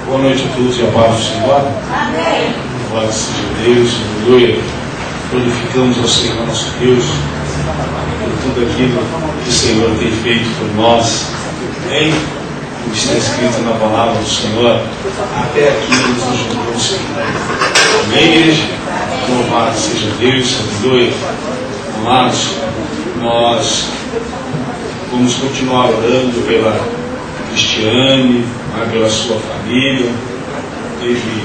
Boa noite a todos e a paz do Senhor. Amém. Glória seja Deus, aleluia. Glorificamos ao Senhor nosso Deus por tudo aquilo que o Senhor tem feito por nós. Amém? Como está escrito na palavra do Senhor, até aqui nos ajudou o Senhor. Amém, igreja? Louvado seja Deus, aleluia. Amados, nós vamos continuar orando pela Cristiane, pela sua família. Teve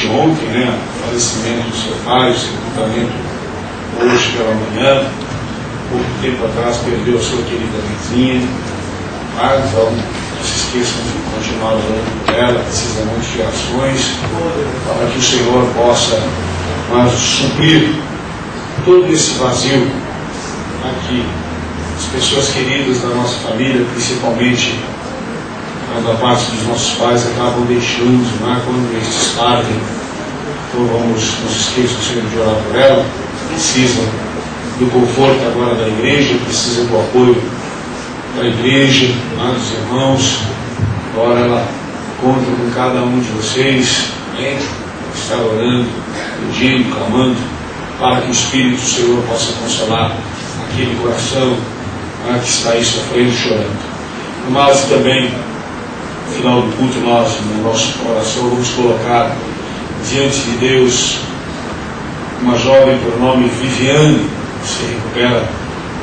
ontem, o falecimento do seu pai, o sepultamento hoje pela manhã. Pouco tempo atrás perdeu a sua querida vizinha. Então, não se esqueçam de continuar orando por ela, precisamos de orações, para que o Senhor possa suprir todo esse vazio aqui. As pessoas queridas da nossa família, principalmente quando a parte dos nossos pais acabam deixando, quando estes partem. Então não se esqueçam sempre de orar por ela. Precisam do conforto agora da igreja, precisam do apoio da igreja, dos irmãos. Agora ela conta com cada um de vocês, está orando, pedindo, clamando, para que o Espírito do Senhor possa consolar aquele coração que está aí sofrendo e chorando. Mas também, no final do culto, nós, no nosso coração, vamos colocar diante de Deus uma jovem por nome Viviane, que se recupera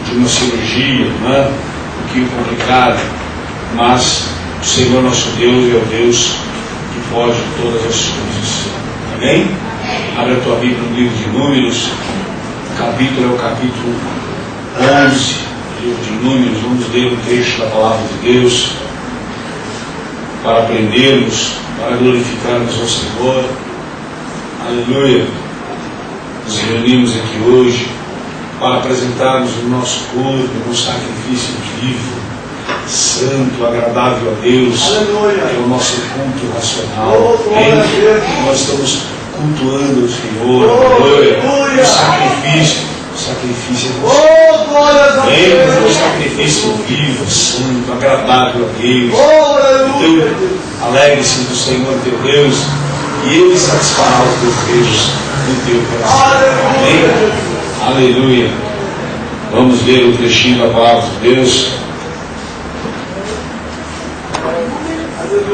de uma cirurgia, um pouquinho complicada, mas o Senhor nosso Deus é o Deus que pode todas as coisas. Amém? Abre a tua Bíblia no livro de Números, o capítulo é o capítulo 11. Livro de Números, vamos ler um trecho da palavra de Deus para aprendermos, para glorificarmos ao Senhor. Aleluia. Nos reunimos aqui hoje para apresentarmos o nosso corpo um sacrifício vivo, santo, agradável a Deus. Aleluia. É o nosso culto racional. Nós estamos cultuando o Senhor. Aleluia. O sacrifício é um sacrifício vivo, santo, agradável a Deus. Então, alegre-se do Senhor teu Deus, e Ele satisfará os desejos do teu coração. Amém? Aleluia. Vamos ler o trechinho da palavra de Deus.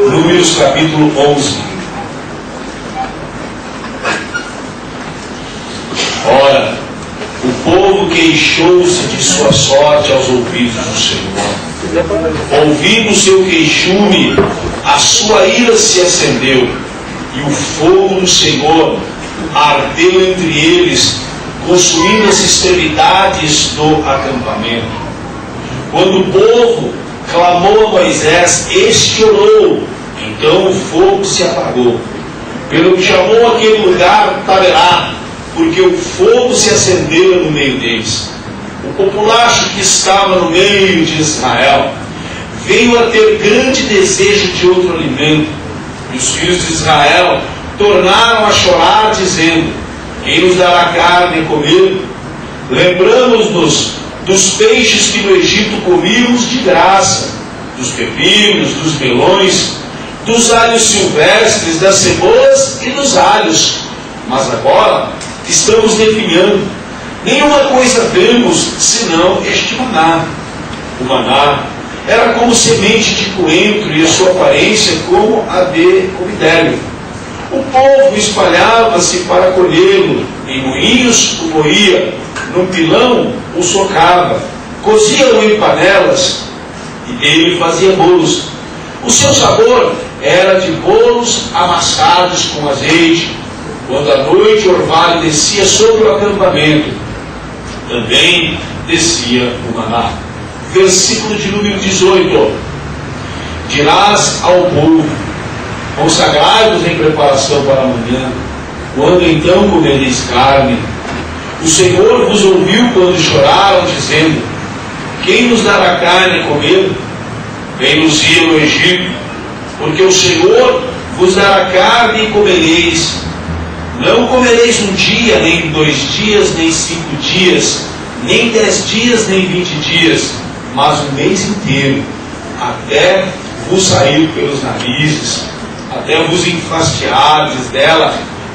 Números capítulo 11. Ora, o povo queixou-se de sua sorte aos ouvidos do Senhor. Ouvindo o seu queixume, a sua ira se acendeu, e o fogo do Senhor ardeu entre eles, consumindo as extremidades do acampamento. Quando o povo clamou a Moisés, este orou, então o fogo se apagou. Pelo que chamou aquele lugar Taberá, porque o fogo se acendeu no meio deles. O populacho que estava no meio de Israel veio a ter grande desejo de outro alimento, e os filhos de Israel tornaram a chorar, dizendo: quem nos dará carne a comer? Lembramos-nos dos peixes que no Egito comíamos de graça, dos pepinos, dos melões, dos alhos silvestres, das cebolas e dos alhos. Mas agora estamos definhando, nenhuma coisa vemos senão este maná. O maná era como semente de coentro e a sua aparência como a de comidélio. O povo espalhava-se para colhê-lo, em moinhos o moía, num pilão o socava, cozia-o em panelas e ele fazia bolos. O seu sabor era de bolos amassados com azeite. Quando à noite o orvalho descia sobre o acampamento, também descia o maná. Versículo de número 18. Dirás ao povo: consagrai-vos em preparação para amanhã, quando então comereis carne. O Senhor vos ouviu quando choraram, dizendo: quem nos dará carne a comer? Bem-nos-ia no Egito, porque o Senhor vos dará carne e comereis. Não comereis um dia, nem 2 dias, nem 5 dias, nem 10 dias, nem 20 dias, mas um mês inteiro, até vos sair pelos narizes, até vos enfastiardes dela,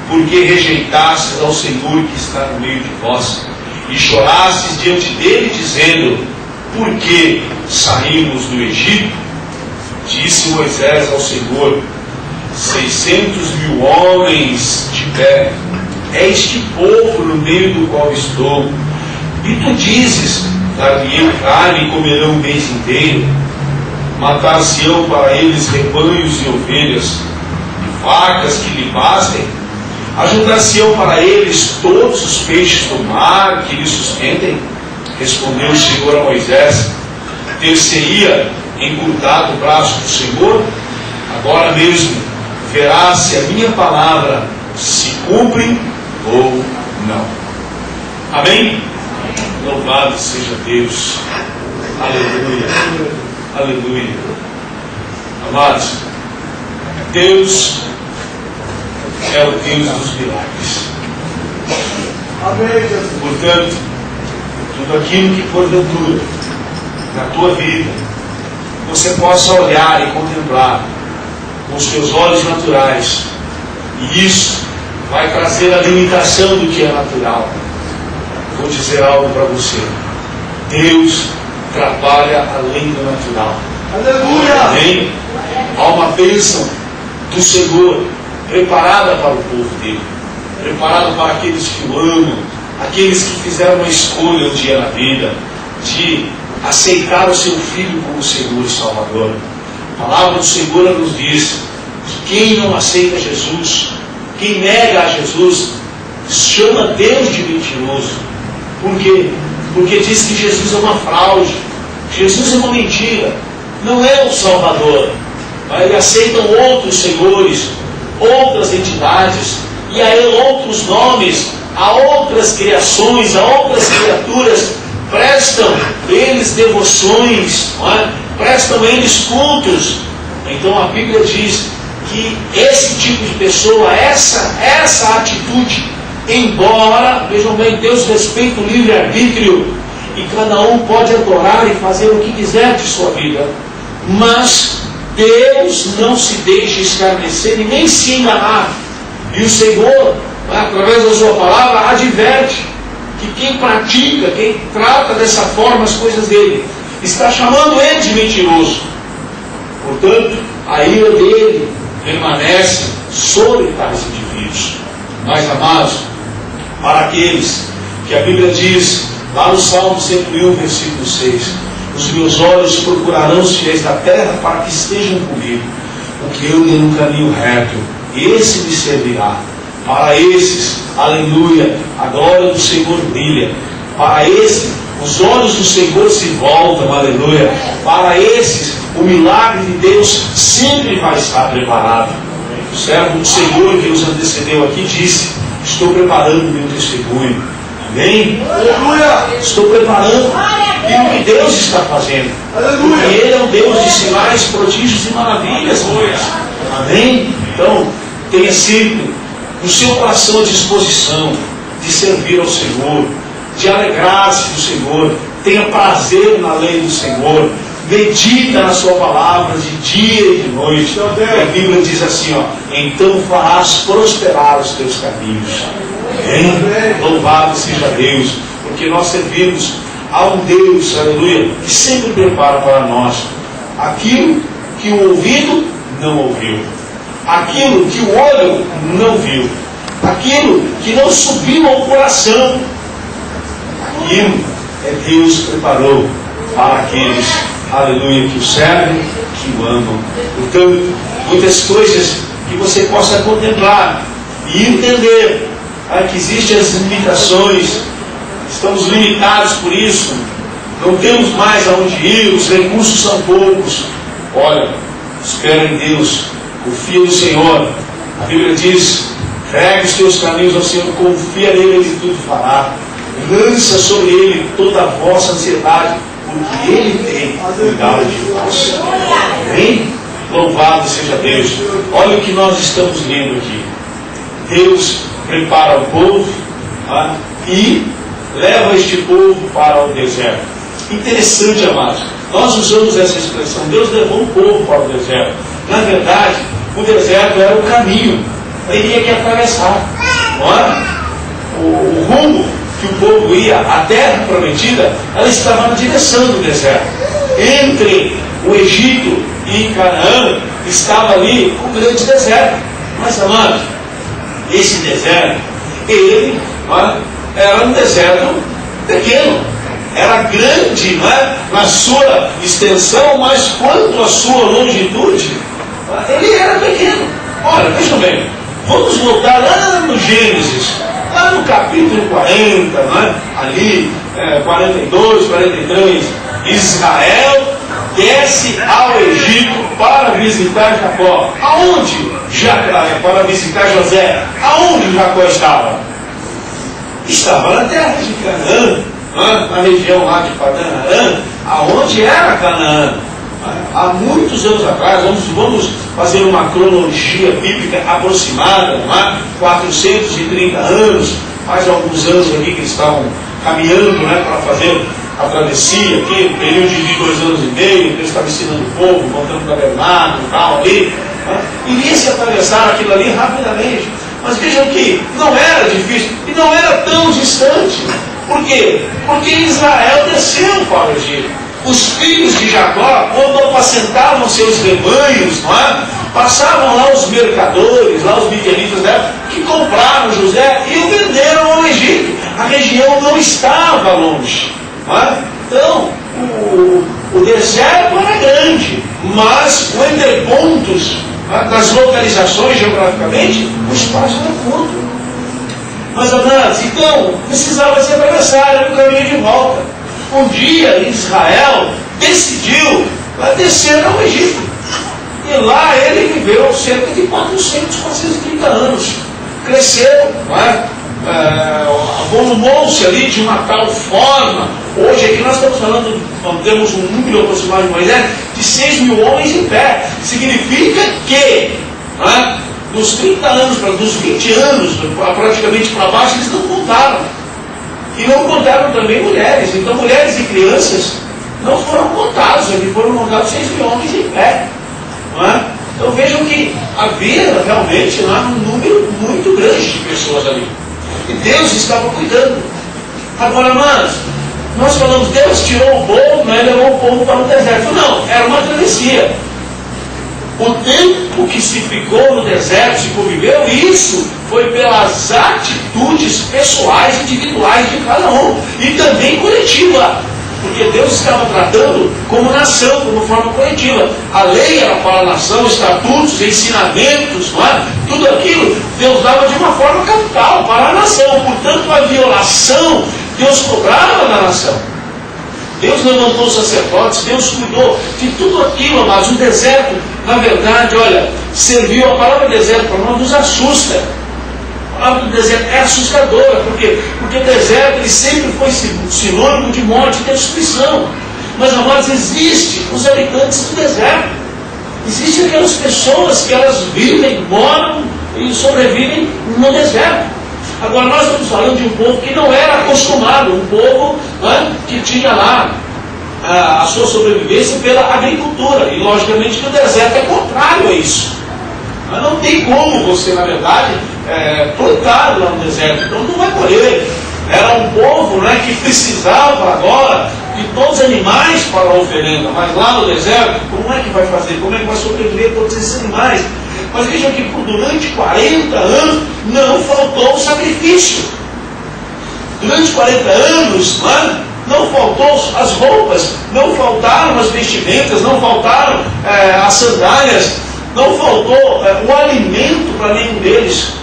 porque rejeitastes ao Senhor que está no meio de vós, e chorastes diante dele, dizendo: por que saímos do Egito? Disse Moisés ao Senhor: 600.000 homens de pé é este povo no meio do qual estou. E tu dizes: dar-lhe-ei carne e comerão o mês inteiro. Matar-se-ão para eles rebanhos e ovelhas, e vacas que lhe bastem. Ajuntar-se-ão para eles todos os peixes do mar que lhe sustentem. Respondeu o Senhor a Moisés: ter-se-ia encurtado o braço do Senhor? Agora mesmo verás se a minha palavra se cumpre ou não. Amém? Louvado seja Deus. Aleluia. Aleluia. Amados, Deus é o Deus dos milagres. Amém, Jesus. Portanto, tudo aquilo que porventura na tua vida você possa olhar e contemplar com os teus olhos naturais, e isso vai trazer a limitação do que é natural. Vou dizer algo para você: Deus trabalha além do natural. Aleluia! Amém? Há uma bênção do Senhor preparada para o povo dele, preparada para aqueles que o amam, aqueles que fizeram uma escolha um dia na vida de aceitar o seu Filho como Senhor e Salvador. A palavra do Senhor nos diz que quem não aceita Jesus, quem nega a Jesus, chama Deus de mentiroso. Por quê? Porque diz que Jesus é uma fraude, Jesus é uma mentira, não é o Salvador. Ele aceitam outros senhores, outras entidades, e a ele outros nomes, a outras criações, a outras criaturas, prestam eles devoções, não é? Prestam eles cultos. Então a Bíblia diz que esse tipo de pessoa, essa atitude, embora, vejam bem, Deus respeita o livre-arbítrio, e cada um pode adorar e fazer o que quiser de sua vida, mas Deus não se deixa escarnecer e nem se enganar. E o Senhor, através da sua palavra, adverte que quem pratica, quem trata dessa forma as coisas dele, está chamando ele de mentiroso. Portanto, a ira dele permanece sobre tais indivíduos. Mas, amados, para aqueles que a Bíblia diz, lá no Salmo 101, versículo 6, os meus olhos procurarão os fiéis da terra para que estejam comigo, porque eu dei um caminho reto, esse me servirá. Para esses, aleluia, a glória do Senhor brilha. Para esses, os olhos do Senhor se voltam, aleluia. Para esses, o milagre de Deus sempre vai estar preparado. O servo do Senhor que nos antecedeu aqui disse: estou preparando o meu testemunho. Amém? Aleluia! Estou preparando aquilo que Deus está fazendo. Aleluia! Porque Ele é um Deus de sinais, prodígios e maravilhas. Amém? Então, tenha sempre no seu coração a disposição de servir ao Senhor, de alegrar-se do Senhor, tenha prazer na lei do Senhor, medita na sua palavra de dia e de noite. E a Bíblia diz assim, ó: então farás prosperar os teus caminhos. Amém? Louvado seja Deus, porque nós servimos a um Deus, aleluia, que sempre prepara para nós aquilo que o ouvido não ouviu, aquilo que o olho não viu, aquilo que não subiu ao coração, aquilo é Deus preparou para aqueles, aleluia, que o servem, que o amam. Portanto, muitas coisas que você possa contemplar e entender que existem as limitações, estamos limitados por isso, não temos mais aonde ir, os recursos são poucos. Olha, espera em Deus, confia no Senhor. A Bíblia diz: entregue os teus caminhos ao Senhor, confia nele, Ele tudo fará. Lança sobre Ele toda a vossa ansiedade, porque Ele tem cuidado de vós. Amém? Louvado seja Deus. Olha o que nós estamos lendo aqui. Deus prepara o povo e leva este povo para o deserto. Interessante, amados. Nós usamos essa expressão: Deus levou o povo para o deserto. Na verdade, o deserto era o caminho, ele tinha que atravessar, não é? O rumo que o povo ia, a terra prometida, ela estava na direção do deserto. Entre o Egito e Canaã estava ali um grande deserto. Mas, amados, esse deserto, ele, não é, era um deserto pequeno, era grande, não é, na sua extensão, mas quanto à sua longitude, ele era pequeno. Olha, vejam bem, vamos voltar lá no Gênesis, lá no capítulo 40, não é? Ali, 42, 43, Israel desce ao Egito para visitar Jacó. Aonde? Para visitar José. Aonde Jacó estava? Estava na terra de Canaã, na região lá de Padã Arã, aonde era Canaã. Há muitos anos atrás, vamos fazer uma cronologia bíblica aproximada, não é? 430 anos, mais alguns anos aqui que eles estavam caminhando, né, para fazer a travessia aqui, um período de 2 anos e meio, que eles estavam ensinando o povo, montando o tabernáculo e tal ali, né? Iria se atravessar aquilo ali rapidamente. Mas vejam que não era difícil e não era tão distante. Por quê? Porque Israel desceu para o Egito. Os filhos de Jacó, quando apacentavam seus rebanhos, não é? Passavam lá os mercadores, lá os midianitas dela, que compraram José e o venderam ao Egito. A região não estava longe, não é? Então, o deserto era grande, mas o entrepontos, das localizações geograficamente, o espaço era curto. Mas, amados, então, precisava se atravessar, era um caminho de volta. Um dia Israel decidiu descer ao Egito. E lá ele viveu cerca de 430 anos. Cresceu, não é? Volumou-se ali de uma tal forma. Hoje aqui nós estamos falando, temos um número aproximado de Moisés, de 6 mil homens em pé. Significa que, não é? Dos 30 anos, dos 20 anos, praticamente para baixo, eles não contaram. E não contaram também mulheres. Então mulheres e crianças não foram contados, aqui foram contados 6 mil homens em pé. Não é? Então vejam que havia realmente lá um número muito grande de pessoas ali. E Deus estava cuidando. Agora, mas nós falamos, Deus tirou o povo, né, levou o povo para o deserto. Não, era uma travessia. O tempo que se ficou no deserto, se conviveu, isso foi pelas atitudes pessoais, individuais de cada um, e também coletiva, porque Deus estava tratando como nação, como forma coletiva. A lei era para a nação, estatutos, ensinamentos, não é? Tudo aquilo Deus dava de uma forma capital para a nação. Portanto, a violação Deus cobrava da nação. Deus levantou os sacerdotes, Deus cuidou de tudo aquilo, mas o deserto, na verdade, olha, serviu, a palavra deserto para nós nos assusta. A palavra do deserto é assustadora. Por quê? Porque o deserto ele sempre foi sinônimo de morte e destruição. Mas, amados, existe os habitantes do deserto. Existem aquelas pessoas que elas vivem, moram e sobrevivem no deserto. Agora nós estamos falando de um povo que não era acostumado, um povo, né, que tinha lá a sua sobrevivência pela agricultura. E logicamente que o deserto é contrário a isso. Mas não tem como você, na verdade, plantar lá no deserto. Então não vai colher. Era um povo, né, que precisava agora de todos os animais para a oferenda. Mas lá no deserto, como é que vai fazer? Como é que vai sobreviver todos esses animais? Mas vejam que durante 40 anos não faltou o sacrifício. Durante 40 anos, não faltou as roupas, não faltaram as vestimentas, não faltaram as sandálias, não faltou o alimento para nenhum deles.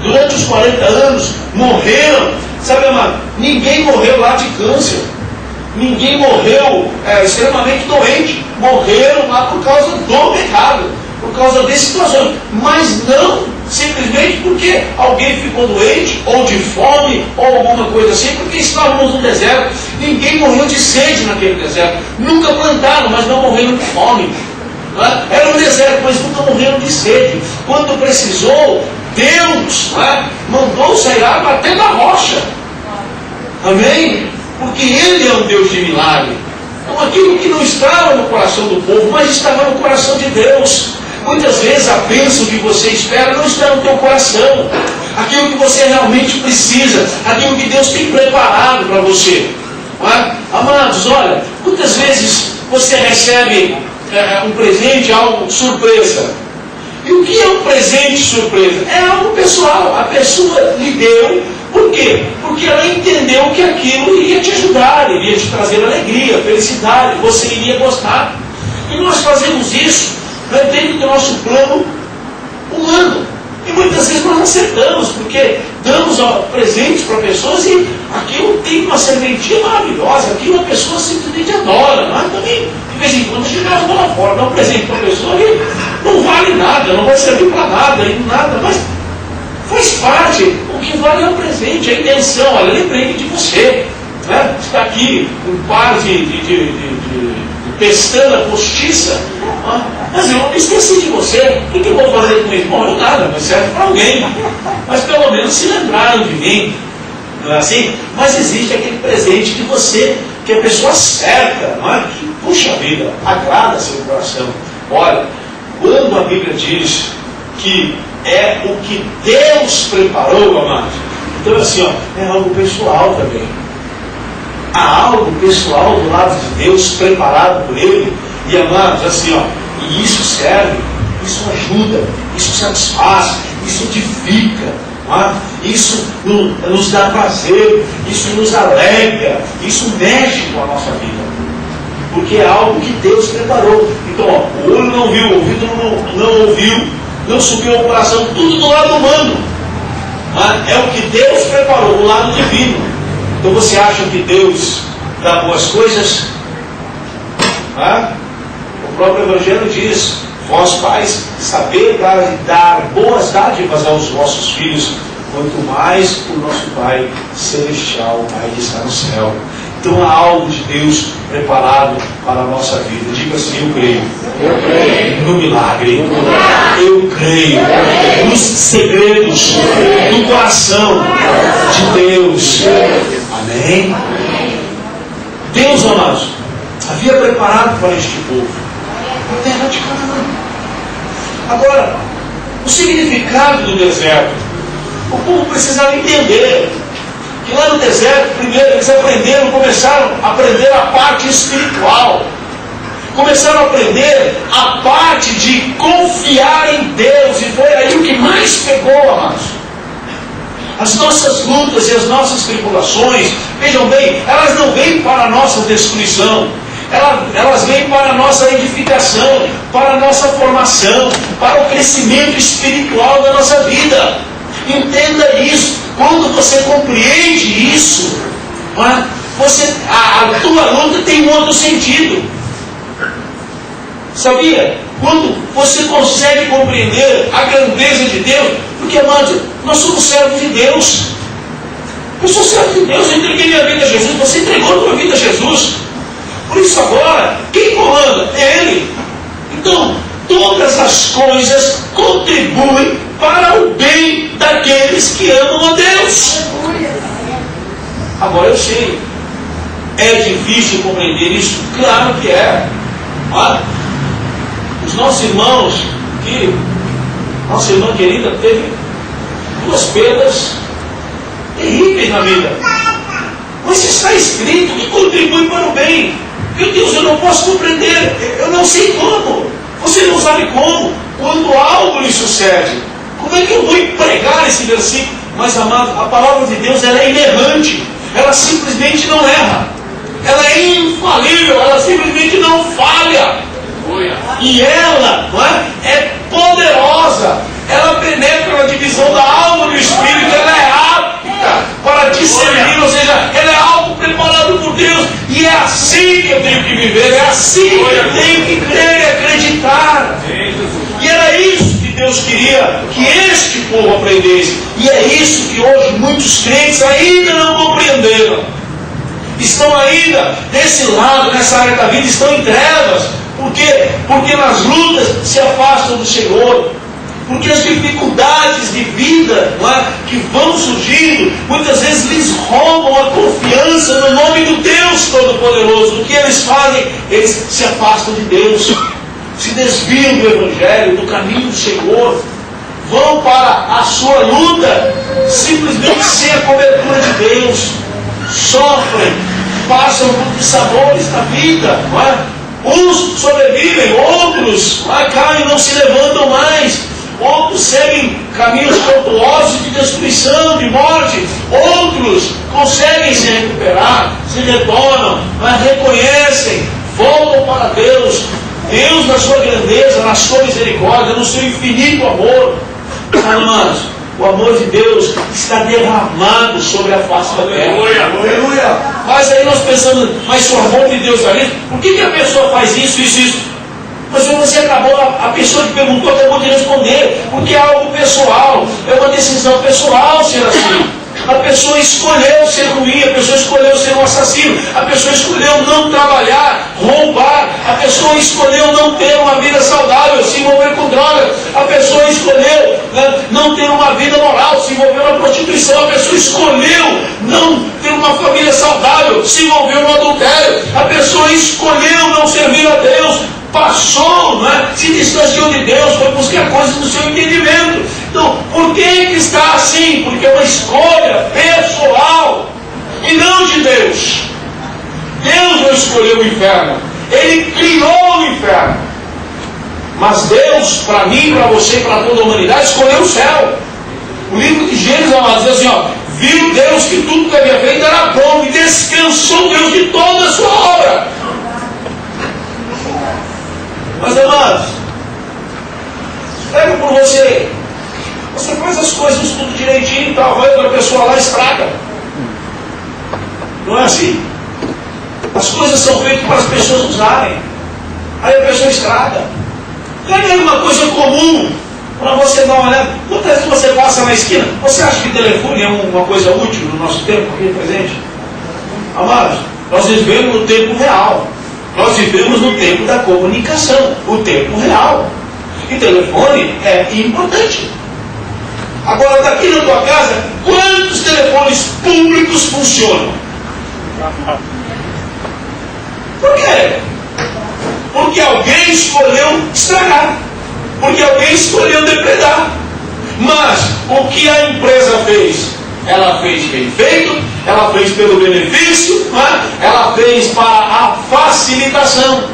Durante os 40 anos morreram, sabe, amado? Ninguém morreu lá de câncer. Ninguém morreu extremamente doente. Morreram lá por causa do pecado, por causa de situações, mas não simplesmente porque alguém ficou doente, ou de fome, ou alguma coisa assim, porque estávamos no deserto. Ninguém morreu de sede naquele deserto. Nunca plantaram, mas não morreram de fome. Era um deserto, mas nunca morreram de sede. Quando precisou, Deus mandou sair água até da rocha. Amém? Porque Ele é um Deus de milagre. Então aquilo que não estava no coração do povo, mas estava no coração de Deus. Muitas vezes a bênção que você espera não está no teu coração. Aquilo que você realmente precisa, aquilo que Deus tem preparado para você. Amados, olha, muitas vezes você recebe um presente, algo surpresa. E o que é um presente surpresa? É algo pessoal. A pessoa lhe deu. Por quê? Porque ela entendeu que aquilo iria te ajudar, iria te trazer alegria, felicidade, você iria gostar. E nós fazemos isso dentro do nosso plano humano. E muitas vezes nós acertamos, porque damos presentes para pessoas e aquilo tem uma serventia maravilhosa, aquilo a pessoa simplesmente adora. Mas também, de vez em quando, a gente joga lá fora, dá um presente para a pessoa que não vale nada, não vai servir para nada, mas faz parte. O que vale é o presente, a intenção. Olha, lembrei de você. Está aqui um par de pestana postiça, mas eu não me esqueci de você. O que eu vou fazer com ele? Bom, nada, mas serve para alguém. Mas pelo menos se lembraram de mim. Não é assim? Mas existe aquele presente de você, que é a pessoa certa, não é? Que, puxa vida, agrada seu coração. Olha, quando a Bíblia diz que é o que Deus preparou, amados, então assim, é algo pessoal também. Há algo pessoal do lado de Deus, preparado por Ele. E amados, assim, e isso serve, isso ajuda, isso satisfaz, isso edifica, isso nos dá prazer, isso nos alegra, isso mexe com a nossa vida. Porque é algo que Deus preparou. Então, o olho não viu, o ouvido não ouviu, não subiu ao coração, tudo do lado humano. É o que Deus preparou, o lado divino. Então você acha que Deus dá boas coisas? O próprio Evangelho diz: vós pais, saber dar boas dádivas aos vossos filhos, quanto mais o nosso Pai Celestial, Pai que está no céu. Então há algo de Deus preparado para a nossa vida. Diga assim: eu creio. Eu creio. No milagre. Eu creio. Nos segredos do coração de Deus. Amém? Deus, amados, havia preparado para este povo a terra de Canaã. Agora, o significado do deserto, o povo precisava entender que lá no deserto, primeiro eles começaram a aprender a parte espiritual, começaram a aprender a parte de confiar em Deus, e foi aí o que mais pegou, amados. As nossas lutas e as nossas tribulações, vejam bem, elas não vêm para a nossa destruição, elas vêm para a nossa edificação, para a nossa formação, para o crescimento espiritual da nossa vida. Entenda isso. Quando você compreende isso, a tua luta tem um outro sentido. Sabia? Quando você consegue compreender a grandeza de Deus, porque, amados, nós somos servos de Deus. Eu sou servo de Deus, eu entreguei minha vida a Jesus, você entregou a tua vida a Jesus. Por isso agora, quem comanda? É Ele. Então, todas as coisas contribuem para o bem daqueles que amam a Deus. Agora eu sei, é difícil compreender isso? Claro que é. Os nossos irmãos, nossa irmã querida teve 2 perdas terríveis na vida. Mas está escrito que contribui para o bem. Meu Deus, eu não posso compreender, eu não sei como. Você não sabe como. Quando algo lhe sucede, como é que eu vou empregar esse versículo? Mas, amado, a palavra de Deus, ela é inerrante. Ela simplesmente não erra. Ela é infalível, ela simplesmente não falha. E ela é poderosa. Ela penetra na divisão da alma e do espírito. Ela é apta para discernir, ou seja, ela é algo preparado por Deus. E é assim que eu tenho que viver, é assim que eu tenho que crer e acreditar. E era isso que Deus queria que este povo aprendesse. E é isso que hoje muitos crentes ainda não compreenderam. Estão ainda desse lado, nessa área da vida, estão em trevas. Por quê? Porque nas lutas se afastam do Senhor. Porque as dificuldades de vida que vão surgindo, muitas vezes lhes roubam a confiança no nome do Deus Todo-Poderoso. O que eles fazem? Eles se afastam de Deus. se desviam do Evangelho, do caminho do Senhor, vão para a sua luta simplesmente sem a cobertura de Deus, sofrem, passam por sabores da vida, não é? Uns sobrevivem, outros caem e não se levantam mais, outros seguem caminhos tortuosos de destruição, de morte, outros conseguem se recuperar, se retornam, mas reconhecem, voltam para Deus. Deus, na sua grandeza, na sua misericórdia, no seu infinito amor, amados, o amor de Deus está derramado sobre a face da terra. Aleluia. Mas aí nós pensamos, mas se o amor de Deus está ali, por que a pessoa faz isso, isso, isso? Mas você acabou, a pessoa que perguntou acabou de responder, porque é algo pessoal, é uma decisão pessoal ser assim. A pessoa escolheu ser ruim, a pessoa escolheu ser um assassino, a pessoa escolheu não trabalhar, roubar, a pessoa escolheu não ter uma vida saudável, se envolver com drogas, a pessoa escolheu não ter uma vida moral, se envolver na prostituição, a pessoa escolheu não ter uma família saudável, se envolver no adultério, a pessoa escolheu não servir a Deus, passou, se distanciou de Deus, foi buscar coisas no seu entendimento. Então, por que está assim? Porque é uma escolha pessoal e não de Deus. Deus não escolheu o inferno, Ele criou o inferno. Mas Deus, para mim, para você, para toda a humanidade, escolheu o céu. O livro de Gênesis, amados, diz assim, viu Deus que tudo que havia feito era bom e descansou Deus de toda a sua obra. Mas, amados, pega por você. Você faz as coisas tudo direitinho e tal, vai outra pessoa lá e estraga. Não é assim? As coisas são feitas para as pessoas usarem. Aí a pessoa estraga. Não é uma coisa comum para você dar uma olhada. Quantas vezes você passa na esquina? Você acha que telefone é uma coisa útil no nosso tempo aqui presente? Amados, nós vivemos no tempo real. Nós vivemos no tempo da comunicação, o tempo real. E telefone é importante. Agora, daqui na tua casa, quantos telefones públicos funcionam? Por quê? Porque alguém escolheu estragar. Porque alguém escolheu depredar. Mas, o que a empresa fez? Ela fez bem feito, ela fez pelo benefício, ela fez para a facilitação.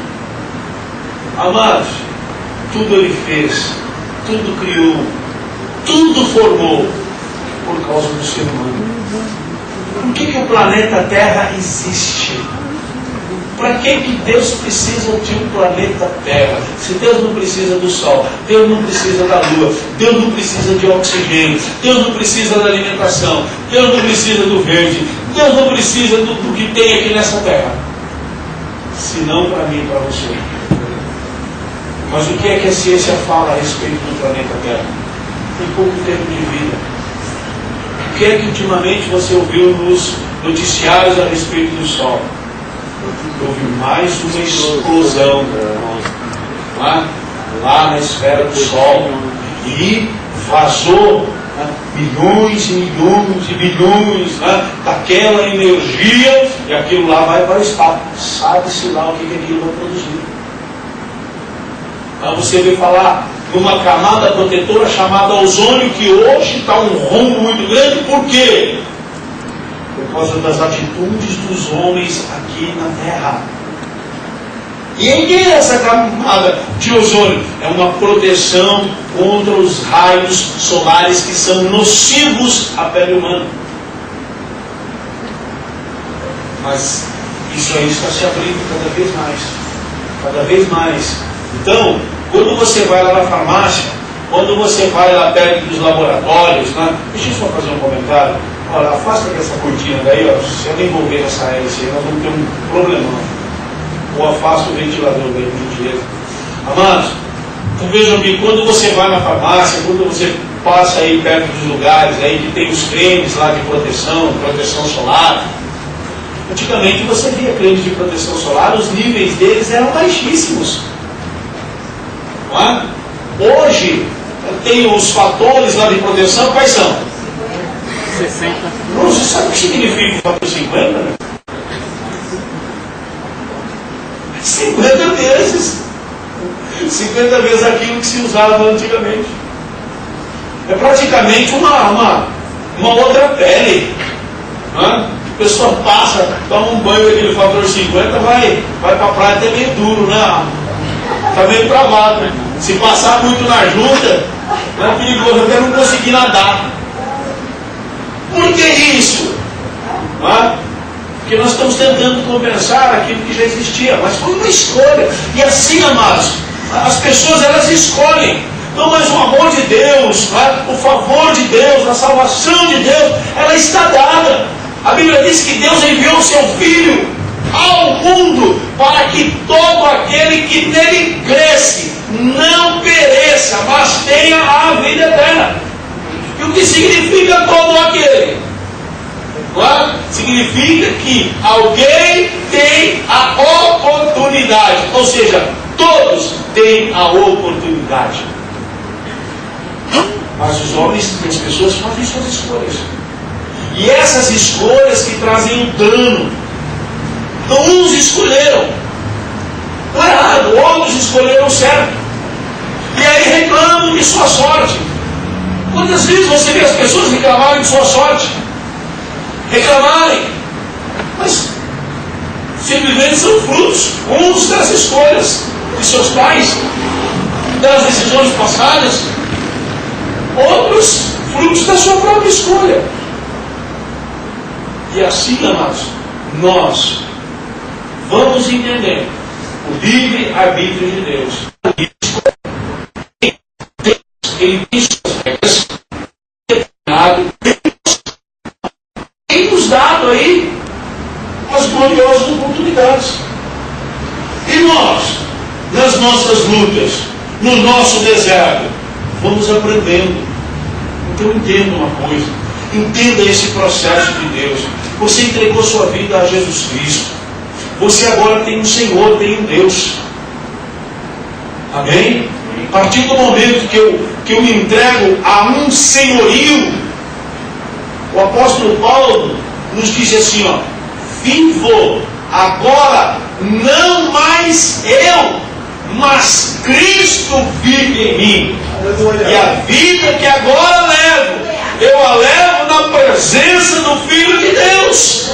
Amados, tudo Ele fez, tudo criou, tudo formou por causa do ser humano. Por que o planeta Terra existe? Para que Deus precisa de um planeta Terra? Se Deus não precisa do Sol, Deus não precisa da Lua, Deus não precisa de oxigênio, Deus não precisa da alimentação, Deus não precisa do verde, Deus não precisa do que tem aqui nessa Terra. Se não para mim e para você. Mas o que é que a ciência fala a respeito do planeta Terra? Tem pouco tempo de vida. O que é que ultimamente você ouviu nos noticiários a respeito do Sol? Houve mais uma explosão lá na esfera do Sol e vazou milhões e milhões e bilhões daquela energia, e aquilo lá vai para o espaço. Sabe-se lá o que aquilo vai produzir. Então você vê falar numa camada protetora chamada ozônio, que hoje está um rombo muito grande. Por quê? Por causa das atitudes dos homens aqui na Terra. E em que é essa camada de ozônio? É uma proteção contra os raios solares que são nocivos à pele humana. Mas isso aí está se abrindo cada vez mais. Cada vez mais. Então, quando você vai lá na farmácia, quando você vai lá perto dos laboratórios, deixa eu só fazer um comentário. Olha, afasta essa cortina daí, se eu envolver essa hélice aí, nós vamos ter um problemão. Ou afasta o ventilador daí, por gentileza. Amados, então vejam bem, quando você vai na farmácia, quando você passa aí perto dos lugares aí que tem os cremes lá de proteção solar, antigamente você via cremes de proteção solar, os níveis deles eram baixíssimos. Não é? Hoje, tem os fatores lá de proteção, quais são? 60. Você sabe o que significa o fator 50? 50 vezes. 50 vezes aquilo que se usava antigamente. É praticamente uma outra pele. A pessoa passa, toma um banho daquele fator 50, vai para a praia até meio duro, né? Está meio travado, né? Se passar muito na junta, é perigoso até não conseguir nadar. Por que isso? Porque nós estamos tentando compensar aquilo que já existia, mas foi uma escolha. E assim, amados, as pessoas elas escolhem. Não, mas o amor de Deus, o favor de Deus, a salvação de Deus, ela está dada. A Bíblia diz que Deus enviou o seu Filho ao mundo para que todo aquele que nele cresce não pereça, mas tenha a vida eterna. E o que significa todo aquele? Significa que alguém tem a oportunidade, ou seja, todos têm a oportunidade. Mas os homens e as pessoas fazem suas escolhas. E essas escolhas que trazem um dano. Então uns escolheram o errado, outros escolheram o certo. E aí reclamam de sua sorte. Quantas vezes você vê as pessoas reclamarem de sua sorte? Reclamarem. Mas simplesmente são frutos, uns das escolhas de seus pais, das decisões passadas, outros frutos da sua própria escolha. E assim, amados, nós vamos entender o livre-arbítrio de Deus. Ele tem suas regras, tem nos dado aí as gloriosas oportunidades. E nós, nas nossas lutas, no nosso deserto, vamos aprendendo. Então entenda uma coisa, entenda esse processo de Deus. Você entregou sua vida a Jesus Cristo. Você agora tem um Senhor, tem um Deus. Amém? A partir do momento que eu me entrego a um senhorio, o apóstolo Paulo nos diz assim, vivo agora não mais eu, mas Cristo vive em mim. E a vida que agora levo, eu a levo na presença do Filho de Deus.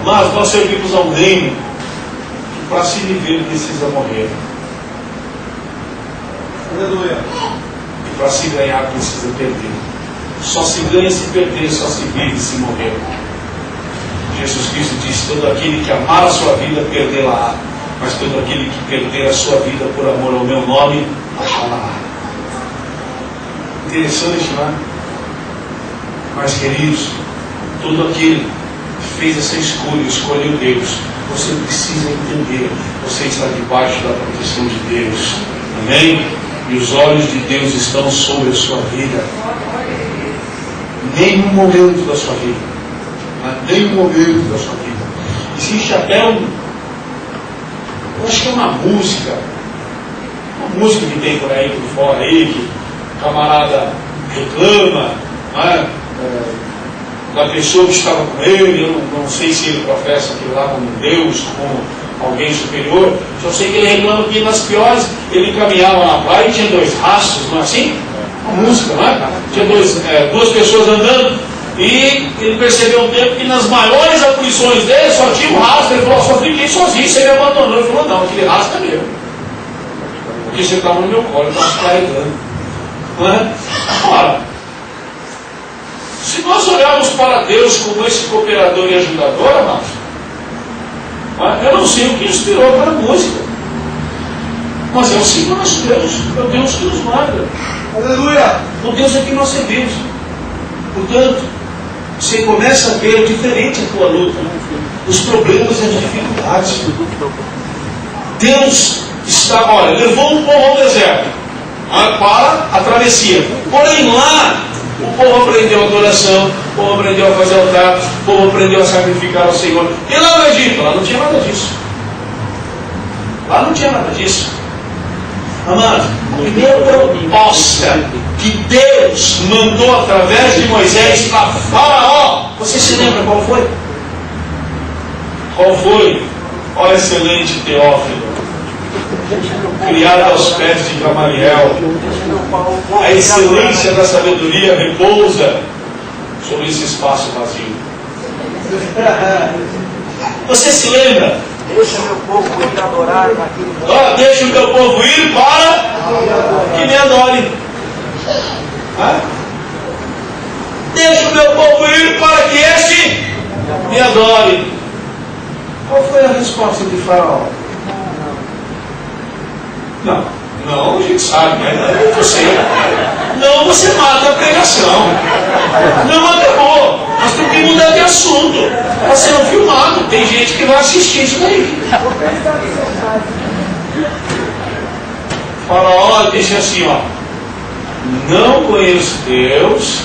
Mas nós servimos a um reino que para se viver precisa morrer. Aleluia. E para se ganhar precisa perder. Só se ganha se perder, só se vive se morrer. Jesus Cristo disse, todo aquele que amar a sua vida, perdê-la-á. Mas todo aquele que perder a sua vida por amor ao meu nome, achá-la-á. Interessante, não é? Mas, queridos, todo aquele que fez essa escolha, escolheu Deus, você precisa entender, você está debaixo da proteção de Deus. Amém? E os olhos de Deus estão sobre a sua vida. Nenhum momento da sua vida. Nenhum momento da sua vida. Existe até eu acho que é uma música que tem por aí, por fora aí, que o camarada reclama, da pessoa que estava com ele. Eu não sei se ele professa aquilo lá como Deus, como alguém superior. Só sei que ele reclama que nas piores ele caminhava na praia e tinha dois rastros, não é assim? Uma música, não é? Tinha duas pessoas andando e ele percebeu um tempo que nas maiores aflições dele só tinha um rastro. Ele falou, só fiquei sozinho, você me abandonou. Ele falou, não, aquele rastro é meu, porque você estava no meu colo, eu estava carregando. Não é? Ora, se nós olharmos para Deus como esse cooperador e ajudador, amados, eu não sei o que inspirou para a música, mas é o Senhor nosso Deus, é o Deus que nos guarda. Aleluia! O Deus é que nós servimos. Portanto, você começa a ver diferente a tua luta, os problemas e as dificuldades. Deus está, olha, levou o povo ao deserto para a travessia. Porém lá, o povo aprendeu a adoração, o povo aprendeu a fazer altar, o povo aprendeu a sacrificar ao Senhor. E lá no Egito, lá não tinha nada disso. Lá não tinha nada disso. Amado, a primeira proposta que Deus mandou através de Moisés para Faraó, você se lembra qual foi? Qual foi? Ó excelente Teófilo. criada aos pés de Gamaliel. A excelência da sabedoria repousa sobre esse espaço vazio. Você se lembra? Deixa meu povo ir adorar naquele lugar. Deixa o meu povo ir para que me adore. Deixa o meu povo ir para que este me adore. Qual foi a resposta de Faraó? Não, a gente sabe, né? Você mata a pregação. Não, acabou. Nós temos que mudar de assunto. Está sendo filmado. Tem gente que vai assistir isso daí. Faraó disse assim, não conheço Deus,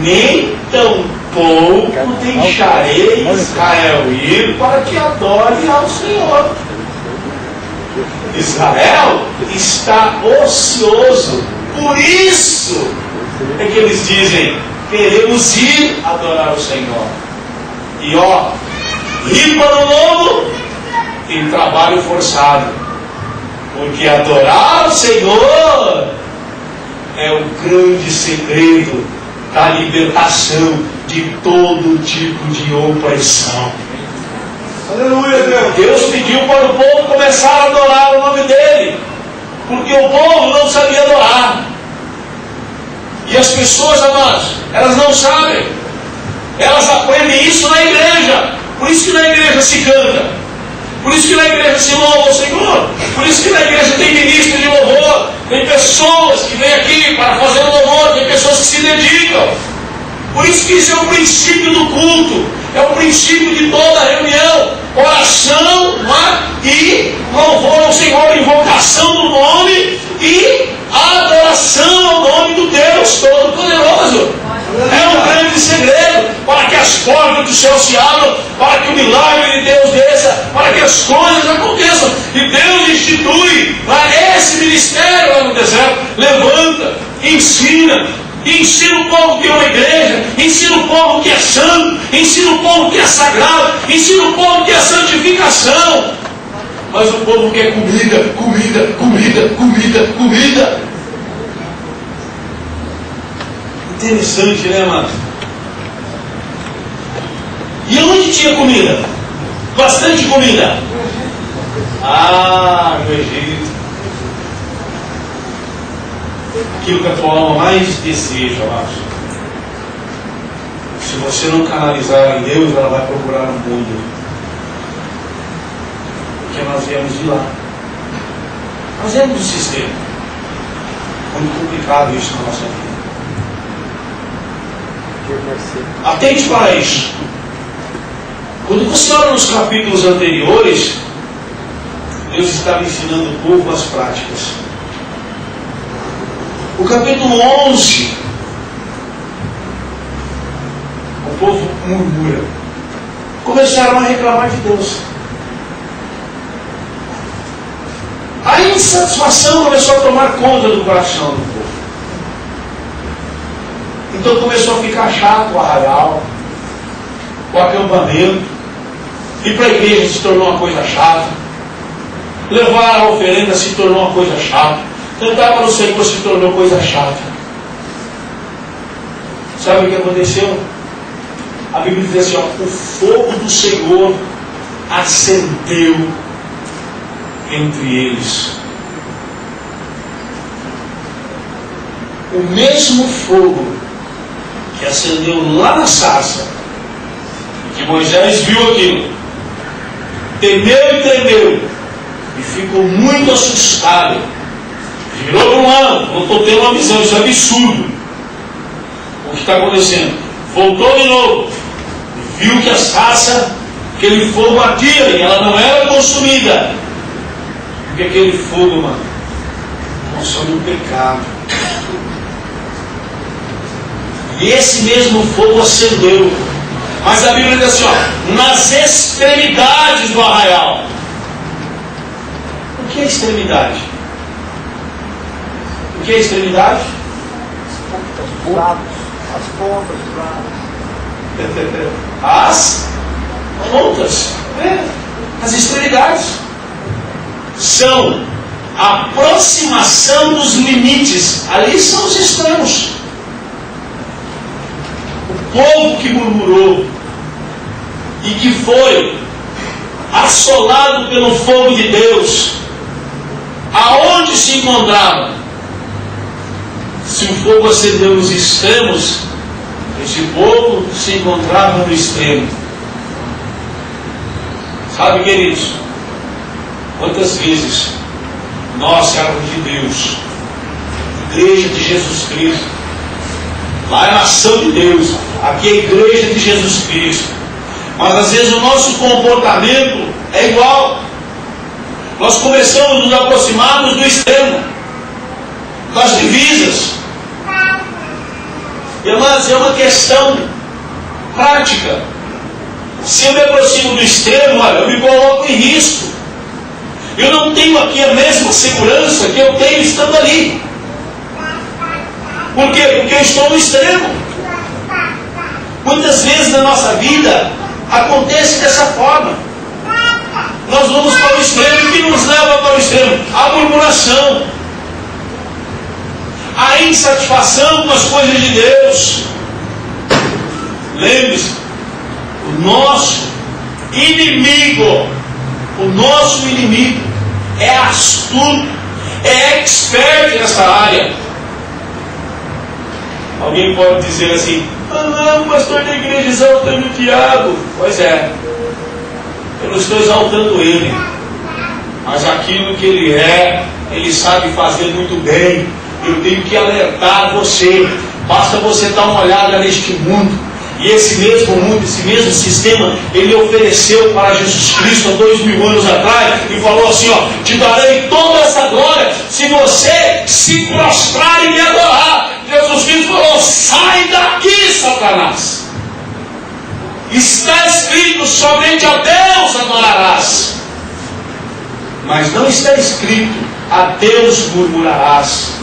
nem tampouco deixarei Israel ir para que adore ao Senhor. Israel está ocioso. Por isso é que eles dizem, queremos ir adorar o Senhor. E ir para o lobo tem trabalho forçado. Porque adorar o Senhor é o grande segredo da libertação de todo tipo de opressão. Aleluia, Deus. Deus pediu para o povo começar a adorar o nome dele, porque o povo não sabia adorar. E as pessoas, amados, elas não sabem. Elas aprendem isso na igreja. Por isso que na igreja se canta. Por isso que na igreja se louva o Senhor. Por isso que na igreja tem ministro de louvor. Tem pessoas que vêm aqui para fazer o louvor. Tem pessoas que se dedicam. Por isso que isso é o princípio do culto. É o princípio de toda a reunião. Oração e louvor ao Senhor, invocação do nome e adoração ao nome do Deus Todo-Poderoso. É um grande segredo para que as portas do céu se abram, para que o milagre de Deus desça, para que as coisas aconteçam. E Deus institui esse ministério lá no deserto. Levanta, ensina o povo que é uma igreja, ensina o povo que é santo, ensina o povo que é sagrado, ensina o povo que é santificação. Mas o povo quer comida, comida, comida, comida, comida. Interessante, né, mano? E onde tinha comida? Bastante comida. No Egito. Aquilo que a tua alma mais deseja, eu acho. Se você não canalizar em Deus, ela vai procurar no mundo. Porque nós viemos de lá. Nós viemos do sistema. Muito complicado isso na nossa vida. Atente para isso. Quando você olha nos capítulos anteriores, Deus estava ensinando o povo as práticas. O capítulo 11, o povo murmura. Começaram a reclamar de Deus. A insatisfação começou a tomar conta do coração do povo. Então começou a ficar chato o arraial, o acampamento, e para a igreja se tornou uma coisa chata. Levar a oferenda se tornou uma coisa chata. Cantar para o Senhor se tornou coisa chata. Sabe o que aconteceu? A Bíblia diz assim, o fogo do Senhor acendeu entre eles. O mesmo fogo que acendeu lá na sarça, que Moisés viu aquilo, temeu e tremeu, e ficou muito assustado. Virou para um lado, não estou tendo uma visão, isso é absurdo. O que está acontecendo? Voltou de novo, e viu que a sarça, aquele fogo ardia, e ela não era consumida. Porque aquele fogo, mano, consome o pecado. E esse mesmo fogo acendeu. Mas a Bíblia diz assim, nas extremidades do arraial. O que é extremidade? O que é extremidade? Os lados, as pontas dos lados. As pontas. As extremidades. são a aproximação dos limites. Ali são os extremos. O povo que murmurou e que foi assolado pelo fogo de Deus, aonde se encontrava? Se o fogo acendeu nos extremos, esse povo se encontrava no extremo. Sabe, queridos, quantas vezes nós, servos de Deus, Igreja de Jesus Cristo, lá é a nação de Deus, aqui é a Igreja de Jesus Cristo, mas às vezes o nosso comportamento é igual. Nós começamos a nos aproximarmos do extremo, das divisas. E, amados, é uma questão prática. Se eu me aproximo do extremo, olha, eu me coloco em risco. Eu não tenho aqui a mesma segurança que eu tenho estando ali. Por quê? Porque eu estou no extremo. Muitas vezes na nossa vida acontece dessa forma. Nós vamos para o extremo. O que nos leva para o extremo? A murmuração, a insatisfação com as coisas de Deus. Lembre-se, o nosso inimigo é astuto, é expert nessa área. Alguém pode dizer assim: ah, não, pastor da igreja exaltando o diabo. Pois é, eu não estou exaltando ele, mas aquilo que ele é, ele sabe fazer muito bem. Eu tenho que alertar você. Basta você dar uma olhada neste mundo. E esse mesmo mundo, esse mesmo sistema, ele ofereceu para Jesus Cristo há 2000 anos atrás e falou assim: ó, te darei toda essa glória se você se prostrar e me adorar. Jesus Cristo falou: sai daqui, Satanás. Está escrito: somente a Deus adorarás. Mas não está escrito: a Deus murmurarás.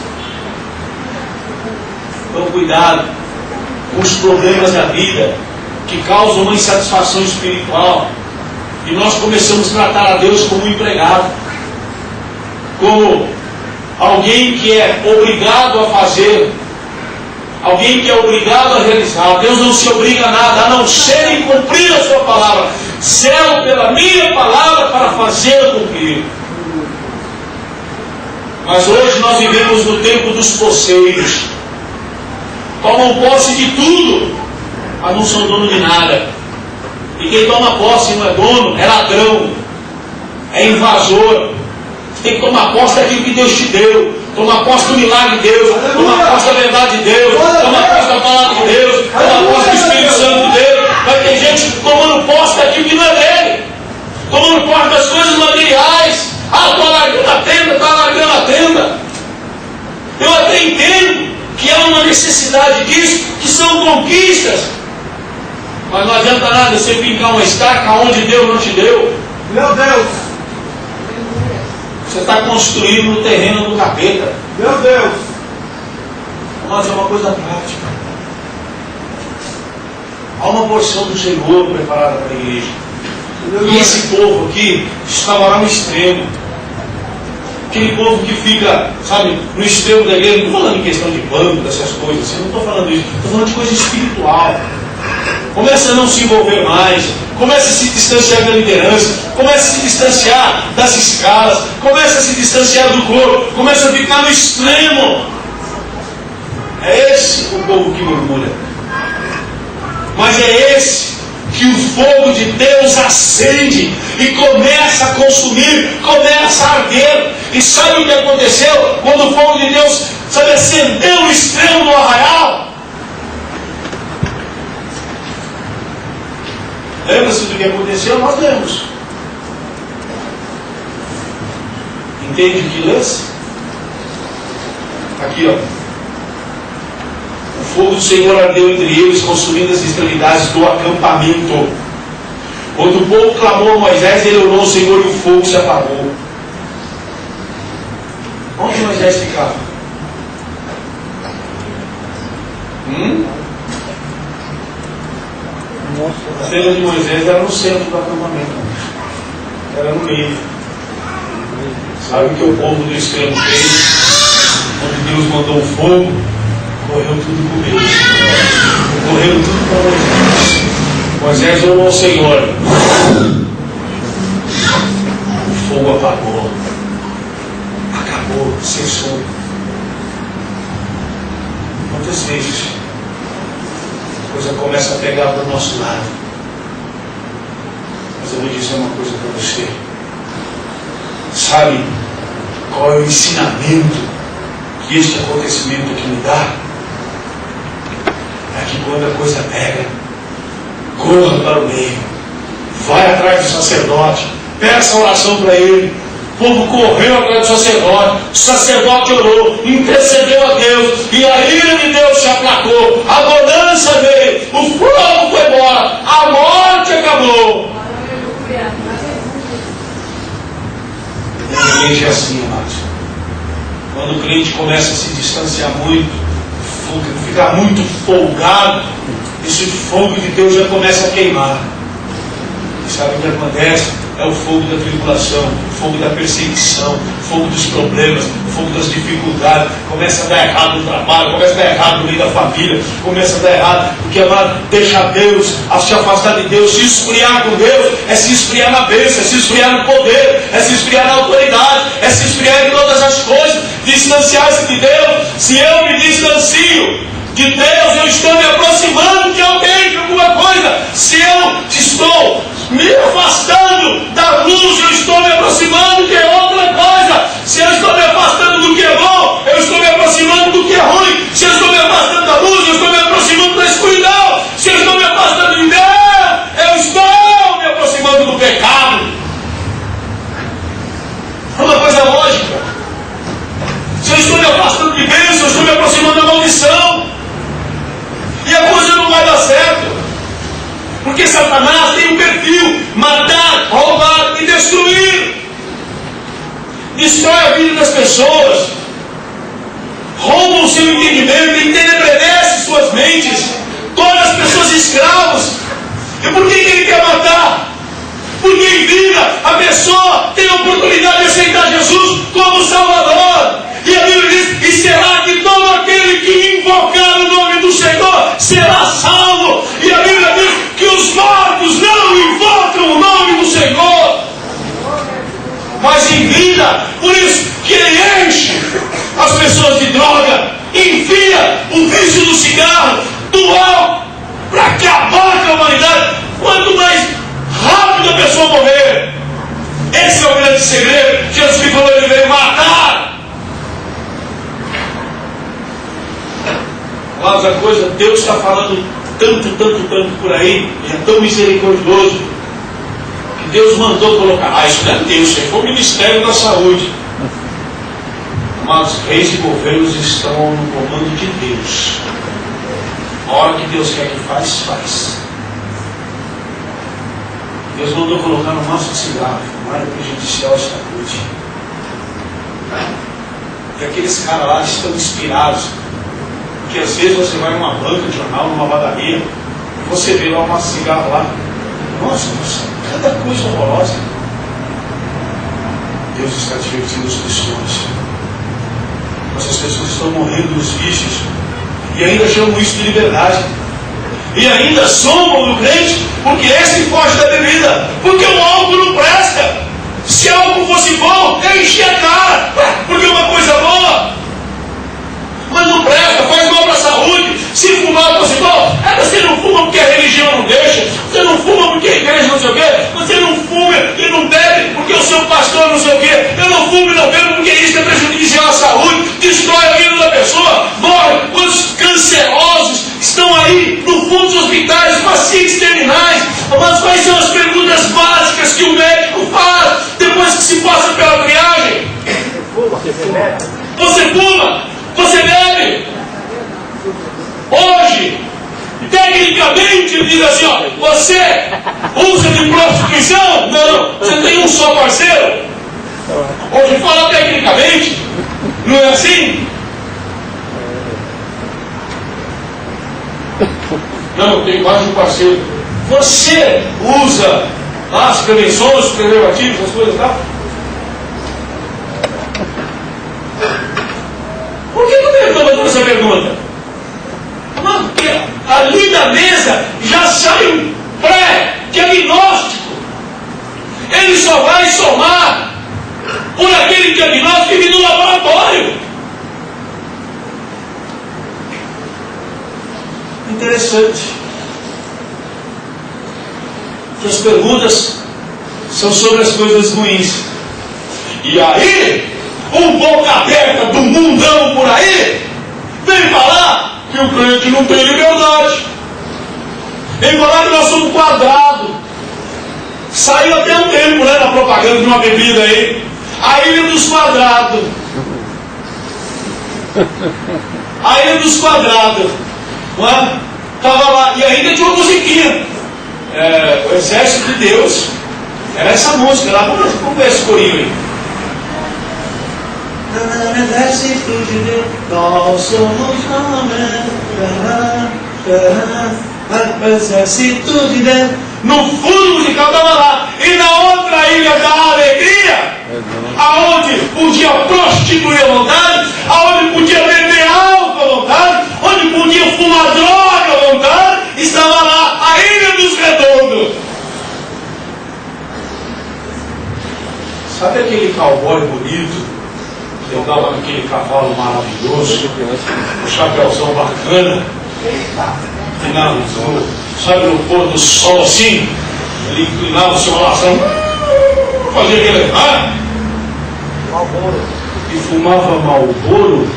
Então cuidado com os problemas da vida que causam uma insatisfação espiritual, e nós começamos a tratar a Deus como um empregado, como alguém que é obrigado a fazer, alguém que é obrigado a realizar. Deus não se obriga a nada, a não ser em cumprir a sua palavra. Zelo pela minha palavra para fazer cumprir. Mas hoje nós vivemos no tempo dos posseiros. Tomam posse de tudo, mas não são dono de nada. E quem toma posse não é dono, é ladrão, é invasor. Você tem que tomar posse daquilo que Deus te deu, tomar posse do milagre de Deus, tomar posse da verdade de Deus, tomar posse da palavra de Deus, tomar posse do Espírito Santo de Deus. Vai ter gente tomando posse daquilo que não é dele, tomando posse das coisas materiais. Ah, estou largando a tenda, está largando a tenda. Eu até entendo que há uma necessidade disso, que são conquistas, mas não adianta nada você fincar uma estaca onde Deus não te deu. Meu Deus! Você está construindo no terreno do capeta. Meu Deus! Mas é uma coisa prática. Há uma porção do Senhor preparada para a igreja. E esse povo aqui estava lá no extremo. Aquele povo que fica, sabe, no extremo da igreja. Não estou falando em questão de banco, dessas coisas assim, não estou falando isso. Estou falando de coisa espiritual. Começa a não se envolver mais, começa a se distanciar da liderança, começa a se distanciar das escalas, começa a se distanciar do corpo, começa a ficar no extremo. É esse o povo que murmura. Mas é esse que o fogo de Deus acende e começa a consumir, começa a arder. E sabe o que aconteceu quando o fogo de Deus, sabe, acendeu o extremo do arraial? Lembra-se do que aconteceu? Nós lemos. Entende o que lê-se? Aqui, ó. O fogo do Senhor ardeu entre eles, consumindo as extremidades do acampamento. Quando o povo clamou a Moisés, ele orou ao Senhor e o fogo se apagou. Onde Moisés ficava? A tenda de Moisés era no centro do acampamento. Era no meio. Sabe que o povo do extremo fez? Quando Deus mandou o fogo, correu tudo com Deus. Correram tudo para Moisés. Moisés orou ao Senhor. O fogo apagou. Acabou, cessou. Quantas vezes a coisa começa a pegar para o nosso lado? Mas eu vou dizer uma coisa para você. Sabe qual é o ensinamento que este acontecimento aqui me dá? É que quando a coisa pega, corra para o meio, vai atrás do sacerdote, peça a oração para ele. O povo correu atrás do sacerdote, o sacerdote orou, intercedeu a Deus, e a ira de Deus se aplacou, a bonança veio, o fogo foi embora, a morte acabou. O crente é assim, amados. Quando o crente começa a se distanciar muito, ficar muito folgado, esse fogo de Deus já começa a queimar. E sabe o que acontece? É o fogo da tribulação, o fogo da perseguição, o fogo dos problemas, o fogo das dificuldades. Começa a dar errado no trabalho, começa a dar errado no meio da família, começa a dar errado, porque, amado, deixar Deus, a se afastar de Deus, se esfriar com Deus, é se esfriar na bênção, é se esfriar no poder, é se esfriar na autoridade, é se esfriar em todas as coisas, distanciar-se de Deus. Se eu me distancio de Deus, eu estou me aproximando de alguém, de alguma coisa. Se eu estou me afastando da luz, eu estou me aproximando de outra coisa. Se eu estou me afastando do que é bom, eu estou me aproximando do que é ruim. Se eu estou me afastando da luz, eu estou me aproximando da escuridão. Se eu estou me afastando de Deus, eu estou me aproximando do pecado. É uma coisa lógica. Se eu estou me afastando de bênção, eu estou me aproximando da maldição. E a coisa não vai dar certo. Porque Satanás tem um perfil: matar, roubar e destruir. Destrói a vida das pessoas, rouba o seu entendimento, entenebrece suas mentes, torna as pessoas escravos. E por que ele quer matar? Porque em vida a pessoa tem a oportunidade de aceitar Jesus como Salvador. E a Bíblia diz: e será que todo aquele que invocar o nome do Senhor será salvo. E a Bíblia diz que os mortos não invocam o nome do Senhor, mas em vida. Por isso que ele enche as pessoas de droga, enfia o vício do cigarro, do álcool, para acabar com a humanidade. Quanto mais rápido a pessoa morrer, esse é o grande segredo. Jesus que falou, ele veio matar. Mas a coisa, Deus está falando tanto por aí, e é tão misericordioso, que Deus mandou colocar. Isso não é Deus, isso foi o Ministério da Saúde. Mas reis e governos estão no comando de Deus. A hora que Deus quer que faz. Deus mandou colocar no maço de cigarro, fumar é prejudicial à saúde. E aqueles caras lá estão inspirados. Porque às vezes você vai numa banca de jornal, numa padaria, e você vê lá um maço de cigarro lá. Nossa, cada coisa horrorosa. Deus está divertindo as pessoas. Essas pessoas estão morrendo nos vícios e ainda chamam isso de liberdade. E ainda zombam do crente, porque esse foge da bebida, porque o álcool não presta. Se álcool fosse bom, eu enchia a cara, porque é uma coisa boa. Mas não presta, faz mal para a saúde. Se fumar fosse bom, você não fuma porque a religião não deixa, você não fuma porque a igreja não sei o quê, você não fuma e não bebe porque o seu pastor não sei o quê. Eu não fumo e não bebo porque isso é prejudicial à saúde, destrói a vida da pessoa, morre. Quantos cancerosos estão aí no fundo dos hospitais, pacientes terminais. Mas quais são as perguntas básicas que o médico faz depois que se passa pela triagem? Você fuma? Você bebe? Hoje, tecnicamente, ele diz assim: ó, você usa de prostituição? Não, você tem um só parceiro. Hoje fala tecnicamente, não é assim? Não, eu tenho mais de um parceiro. Você usa as prevenções, os preservativos, as coisas e tal? pergunta. Porque ali da mesa já sai um pré-diagnóstico. Ele só vai somar por aquele diagnóstico que vem do laboratório. Interessante. Que as perguntas são sobre as coisas ruins. E aí, um boca aberta do mundão por aí, vem falar que o crente não tem liberdade. Vem falar que nós somos quadrados. Saiu até um tempo, né, na propaganda de uma bebida aí. A Ilha dos Quadrados. A Ilha dos Quadrados. Não é? Estava lá, e ainda tinha uma musiquinha. O Exército de Deus. Era essa música lá. Vamos ver esse corinho aí. Exército de Deus, nós somos homens. Exército de Deus. No fundo musical estava lá. E na outra ilha da alegria, aonde podia prostituir à vontade, aonde podia beber álcool à vontade, onde podia fumar droga à vontade, estava lá a Ilha dos Redondos. Sabe aquele cowboy bonito que andava naquele cavalo maravilhoso, o chapéuzão bacana, sabe, no pôr do sol assim, ele inclinava o seu coração, fazia aquele Marlboro. e fumava Marlboro,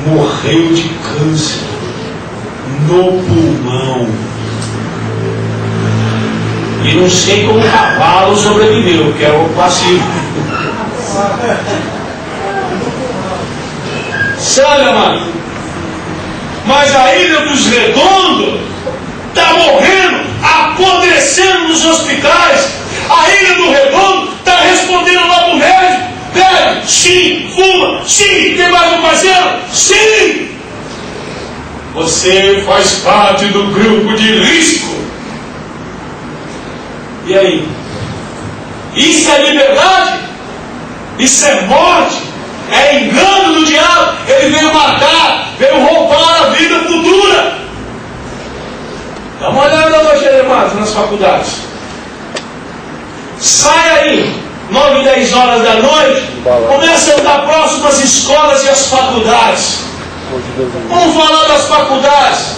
morreu de câncer no pulmão. E não sei como o cavalo sobreviveu, que era o passivo. Sabe, amado? Mas a Ilha dos Redondos está morrendo, apodrecendo nos hospitais. A Ilha do Redondo está respondendo lá pro médico: bebe, sim, fuma, sim, tem mais um parceiro? Sim! Você faz parte do grupo de risco. E aí? Isso é liberdade? Isso é morte? É engano do diabo? Ele veio matar, veio roubar a vida futura. Dá uma olhada hoje, Jeremias, nas faculdades. Sai aí, 9, 10 horas da noite, começa a andar próximo às escolas e às faculdades. Vamos falar das faculdades.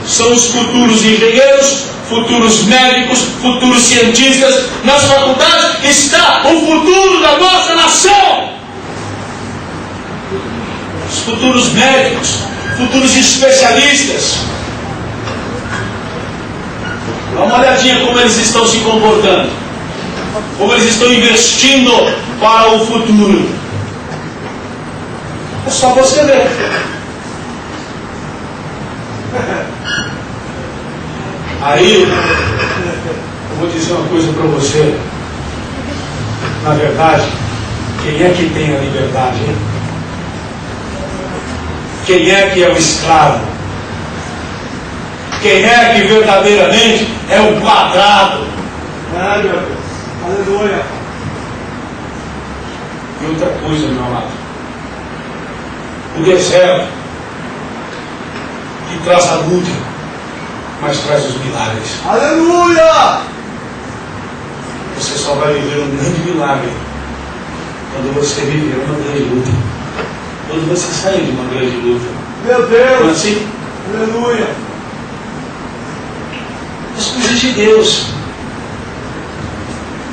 São os futuros engenheiros, futuros médicos, futuros cientistas. Nas faculdades está o futuro da nossa nação. Os futuros médicos, futuros especialistas. Dá uma olhadinha como eles estão se comportando, como eles estão investindo para o futuro. É só você ver. Aí, eu vou dizer uma coisa para você. Na verdade, quem é que tem a liberdade, hein? Quem é que é o escravo? Quem é que verdadeiramente é o quadrado? Aleluia. E outra coisa, meu amado. O deserto, que traz a luta, mas traz os milagres. Aleluia. Você só vai viver um grande milagre quando você viver uma grande luta. Quando você sair de uma grande luta. Meu Deus. Não é assim? Aleluia. As coisas de Deus.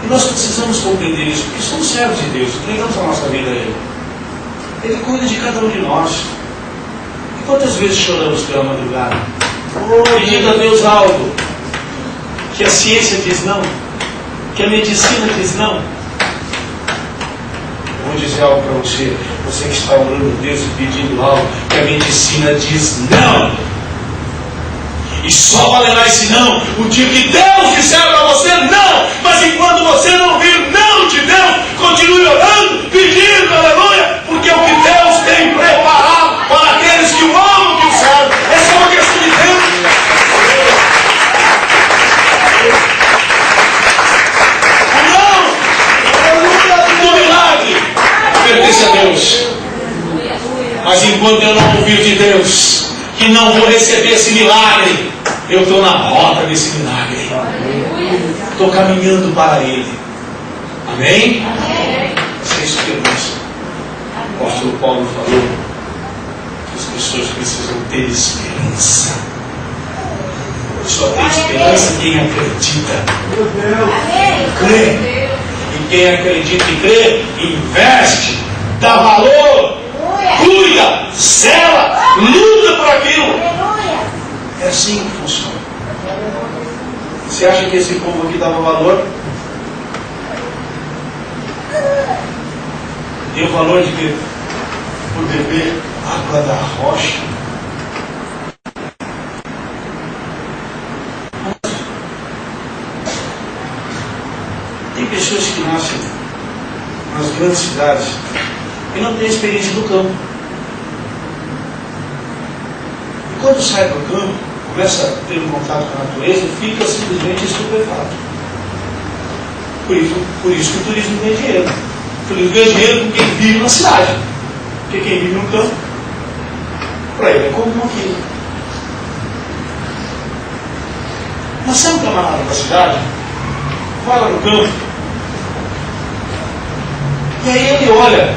E nós precisamos compreender isso, porque somos servos de Deus, entregamos a nossa vida a Ele. Ele cuida de cada um de nós. E quantas vezes choramos pela madrugada? Pedindo a Deus algo que a ciência diz não, que a medicina diz não. Vou dizer algo para você, você que está orando a Deus e pedindo algo que a medicina diz não. E só valerá esse não o dia que Deus disser para você não. Mas enquanto você não ouvir não de Deus, continue orando, pedindo, aleluia, porque o que Deus tem preparado para aqueles que o amam, que o servem, é só uma questão de tempo. O milagre pertence a Deus. Mas enquanto eu não filho de Deus, que não vou receber esse milagre. Eu estou na rota desse milagre. Estou caminhando para Ele. Amém? Sem esperança. O apóstolo Paulo falou que as pessoas precisam ter esperança. Só tem esperança quem acredita. Crê. E quem acredita e crê, investe, dá valor, cuida, zela, luta por aquilo. É assim que funciona. Você acha que esse povo aqui dava valor? Deu valor de quê? Por beber água da rocha. Tem pessoas que nascem nas grandes cidades e não têm experiência do campo. E quando sai do campo, começa a ter um contato com a natureza, fica simplesmente estupefato. Por isso que o turismo tem dinheiro. O turismo ganha dinheiro com quem vive na cidade. Porque quem vive no campo, para ele é comum aquilo. Mas sabe um camarada da cidade? Vai lá no campo. E aí ele olha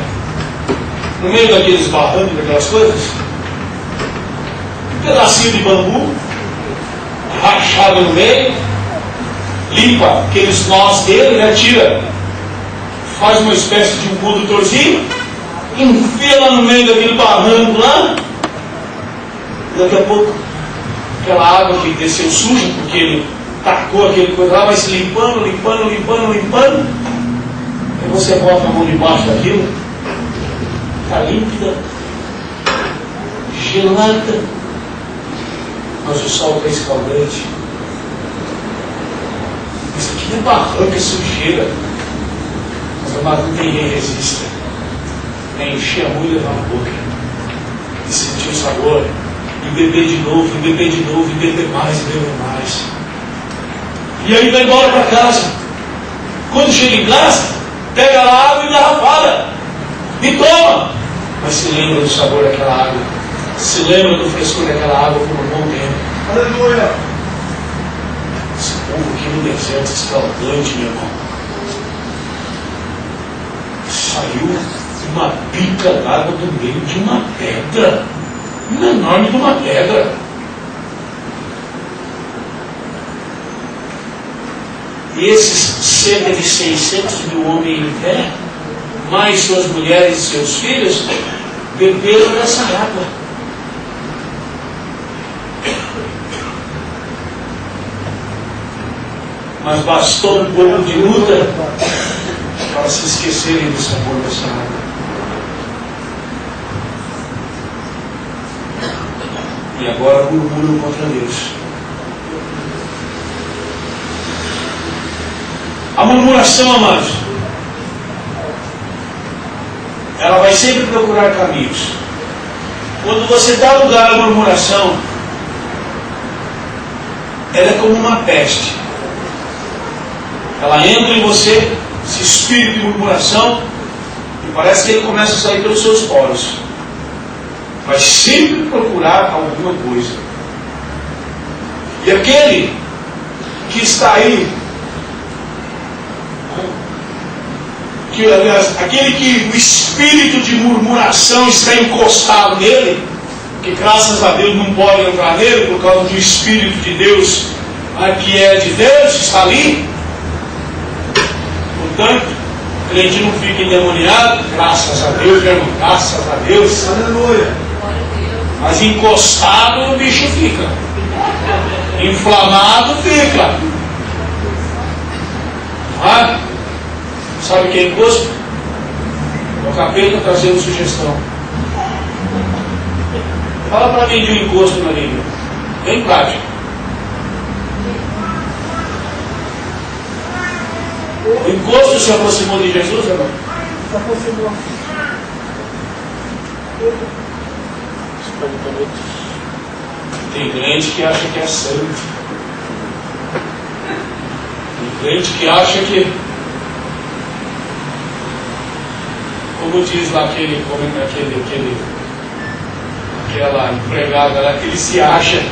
no meio daqueles barrancos, daquelas coisas, um pedacinho de bambu rachado no meio, limpa aqueles nós dele, né, tira, faz uma espécie de um condutorzinho, enfia lá no meio daquele barranco lá, e daqui a pouco aquela água que desceu suja, porque ele tacou aquele coisa lá, vai se limpando. Aí você bota a mão debaixo daquilo, está límpida, gelada, mas o sol está escaldante. Isso aqui não é barranco, é sujeira. Mas a barranca ninguém resiste. É encher a mulher na boca e sentir o sabor, e beber de novo, e beber de novo, e beber mais, e beber mais. E aí vai embora para casa. Quando chega em casa, pega a água engarrafada e toma. Mas se lembra do sabor daquela água, se lembra do frescor daquela água por um bom tempo. Aleluia! Esse povo aqui no deserto escaldante, meu irmão, saiu uma bica d'água do meio de uma pedra, enorme de uma pedra. E esses cerca de 600 mil homens em pé, mais suas mulheres e seus filhos, beberam dessa água. Mas bastou um pouco de luta para se esquecerem do sabor dessa água. E agora murmuram contra Deus. A murmuração, amados, ela vai sempre procurar caminhos. Quando você dá lugar à murmuração, ela é como uma peste. Ela entra em você, esse espírito de murmuração, e parece que ele começa a sair pelos seus poros. Vai sempre procurar alguma coisa. E aquele que está aí, aquele que o espírito de murmuração está encostado nele, que graças a Deus não pode entrar nele por causa do Espírito de Deus, que é de Deus, está ali. Portanto, o crente não fica endemoniado, graças a Deus, meu irmão, graças a Deus. Aleluia! Mas encostado o bicho fica, inflamado fica. Ah, sabe o que é encosto? É o capeta trazendo sugestão. Fala para mim de um encosto na língua, bem prático. O encosto se aproximou de Jesus, irmão? Se aproximou. Tem crente que acha que é santo. Tem crente que acha que, como diz lá aquele aquela empregada lá que ele se acha.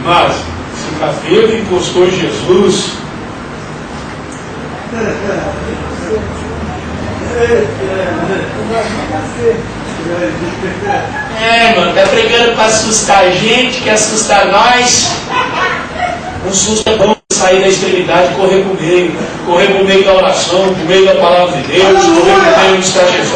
Mas, se o capeta encostou em Jesus, mano, tá pregando para assustar a gente, quer assustar nós. Um susto é bom sair da extremidade, correr pro meio da oração, pro meio da palavra de Deus, correr pro meio onde está Jesus.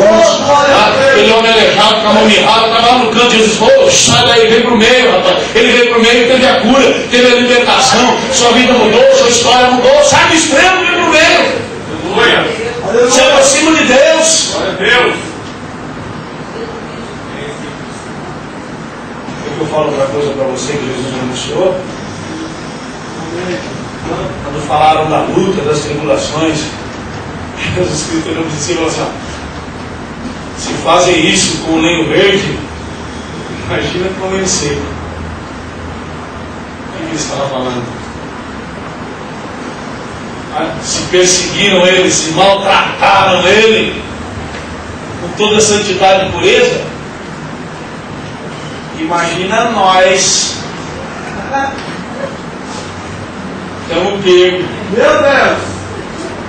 Ele é homem aleijado, com a mão mirrada, estava lá no canto, Jesus, sai daí, vem pro meio, rapaz. Ele veio pro meio, teve a cura, teve a libertação, sua vida mudou, sua história mudou, sai do extremo, vem pro meio. Se aproxima de Deus. Glória a Deus. Eu falo outra coisa para você que Jesus me anunciou. Quando falaram da luta, das tribulações, os escritores diziam assim: se fazem isso com o lenho verde, imagina com o lenho seco. O que ele estava falando? Se perseguiram ele, se maltrataram ele, com toda a santidade e pureza. Imagina nós. Estamos pegos. Meu Deus!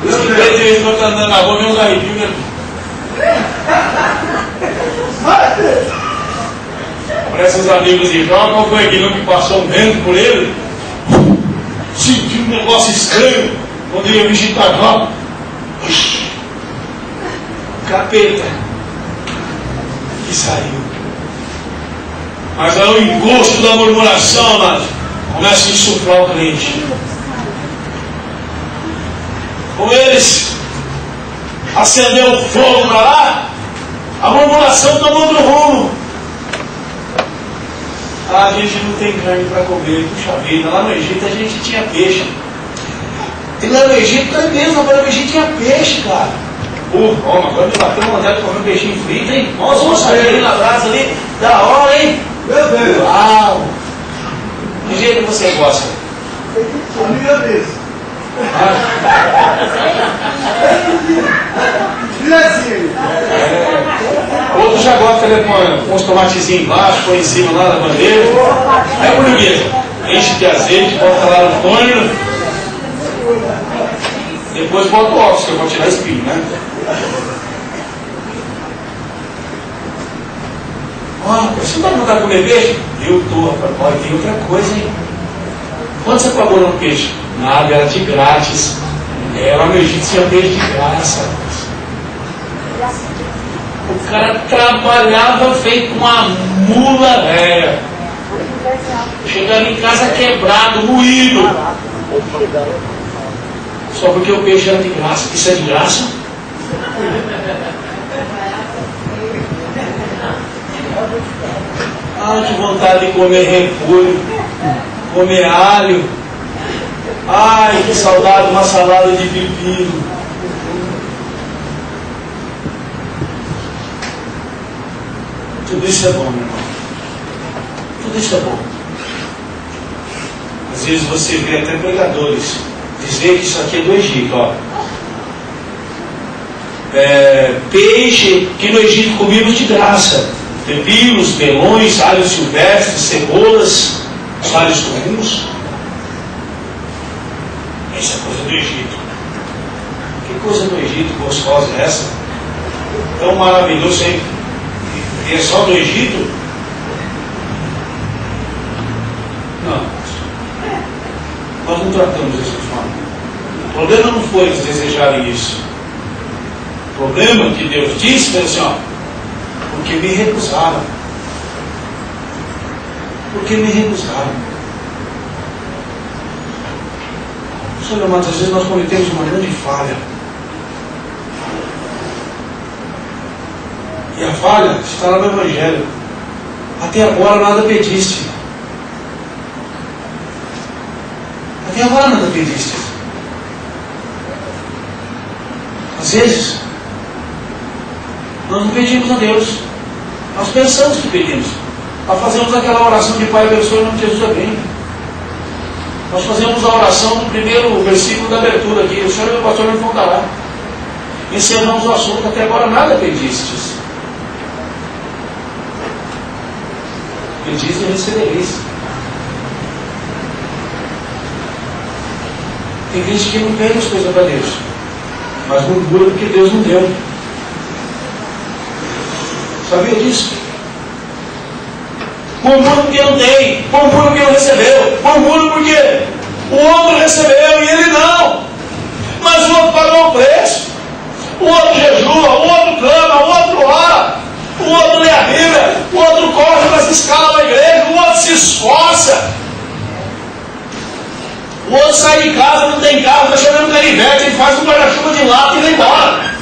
Se de vez em quando está andando na rua, vem uns arrepios. Parece os amigos de Jó, qual foi aquele que passou um vento por ele? Sentiu um negócio estranho quando ele ia visitar Jó. Capeta que saiu. Mas é o encosto da murmuração, mas começa a insuflar o crente. Com eles acendeu o fogo para lá, a murmuração tomou outro rumo. A gente não tem carne para comer, puxa vida. Lá no Egito a gente tinha peixe. E lá no Egito não é mesmo, agora no Egito tinha peixe, cara. Agora me bateu uma vontade de comer um peixinho frito, hein? Nossa, vamos sair ali na brasa ali, da hora, hein? Meu Deus! Uau! Do jeito que você gosta. A minha vez. Outro já gosta de com os tomatezinhos embaixo, põe em cima lá na bandeira. Aí por quê? Enche de azeite, bota lá no forno. Depois bota o óculos, que eu vou tirar o espinho, né? Você não vai mandar comer peixe? Eu tô, rapaz. Olha, tem outra coisa, hein? Quanto você pagou no peixe? Nada, era de grátis. Lá no Egito tinha peixe de graça. O cara trabalhava feito uma mula velha. Chegando em casa quebrado, moído. Só porque o peixe era de graça. Isso é de graça? Que vontade de comer repolho, comer alho. Ai, que saudade de uma salada de pepino. Tudo isso é bom, meu irmão. Tudo isso é bom. Às vezes você vê até pregadores dizer que isso aqui é do Egito, ó. Peixe que no Egito comíamos de graça. Pepinos, melões, alhos silvestres, cebolas, os alhos comuns. Isso é coisa do Egito. Que coisa do Egito gostosa é essa? Tão maravilhoso, hein? E é só do Egito? Não. Nós não tratamos dessa forma. O problema não foi eles desejarem isso. O problema que Deus disse foi assim, ó. Porque me recusaram. Porque me recusaram. Senhor amado, às vezes nós cometemos uma grande falha. E a falha está lá no Evangelho. Até agora nada pediste. Até agora nada pediste. Às vezes, nós não pedimos a Deus. Nós pensamos que pedimos. Nós fazemos aquela oração de Pai, abençoe em nome de Jesus, amém. Nós fazemos a oração do primeiro versículo da abertura aqui. O Senhor e o pastor me contará. encerramos o assunto. Até agora nada pedistes. Pedistes e recebereis. Tem gente que não pede as coisas para Deus, mas murmura porque Deus não deu. Sabia disso? Murmura porque não tem, murmura porque não recebeu, murmura porque o outro recebeu e ele não. Mas o outro pagou o preço. O outro jejua, o outro clama, o outro ora, o outro lê a Bíblia, o outro corre nas escalas da igreja, o outro se esforça. O outro sai de casa, não tem carro, está chamando canivete, ele faz um guarda-chuva de lata e vai embora.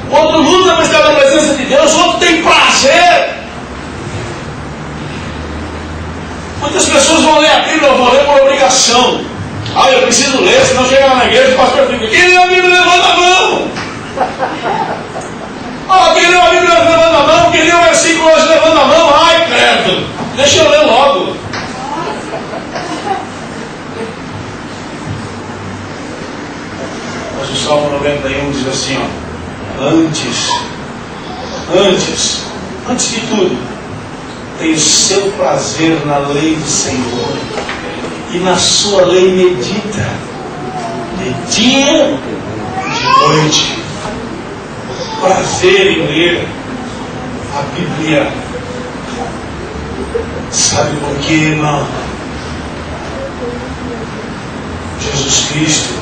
O outro luta para estar na presença de Deus, o outro tem prazer. Muitas pessoas vão ler a Bíblia, vão ler por obrigação. Ah, eu preciso ler, senão chega lá na igreja e o pastor fica: quem lê a Bíblia, levanta a mão. Ah, quem lê a Bíblia, levanta a mão. Quem lê o versículo hoje, levanta a mão. Ai, credo, deixa eu ler logo. Mas o Salmo 91 diz assim, ó: antes de tudo, tem o seu prazer na lei do Senhor, e na sua lei medita, de dia e de noite. Prazer em ler a Bíblia. Sabe por quê, irmão? Jesus Cristo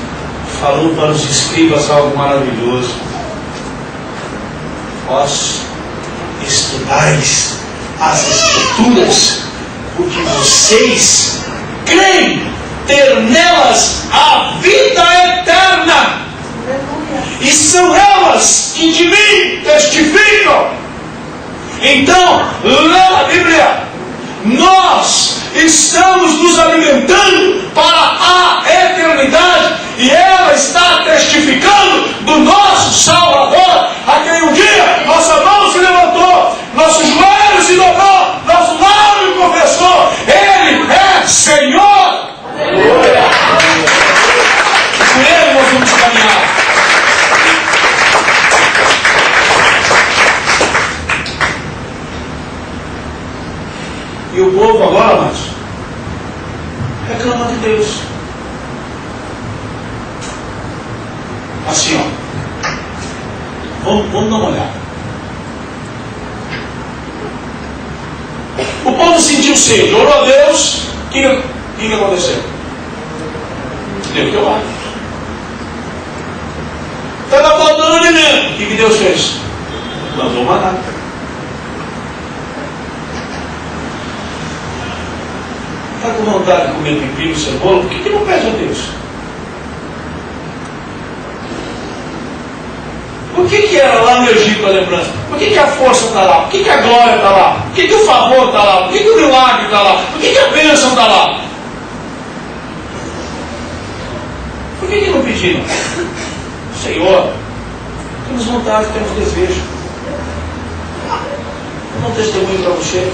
falou para os escribas algo maravilhoso: vós estudais as Escrituras, porque vocês creem ter nelas a vida eterna, e são elas que de mim testificam. Então, lê a Bíblia. Nós estamos nos alimentando para a eternidade, e ela está testificando do nosso Salvador, a quem um dia nossa mão se levantou, nosso joelho se dobrou, nosso lábio confessou: Ele é Senhor. Aleluia. Por Ele nós vamos caminhar. E o povo agora, amados, reclama de Deus. Assim, ó. Vamos dar uma olhada. O povo sentiu sede, orou a Deus. O que aconteceu? Deu teu ar. Estava faltando alimento. O que Deus fez? Mandou maná. Está com vontade de comer pepino e cebola? Por que não pede a Deus? Por que era lá no Egito a lembrança? Por que a força está lá? Por que a glória está lá? Por que o favor está lá? Por que o milagre está lá? Por que a bênção está lá? Por que não pediram? Senhor, temos vontade, temos desejo. Eu não testemunho para você.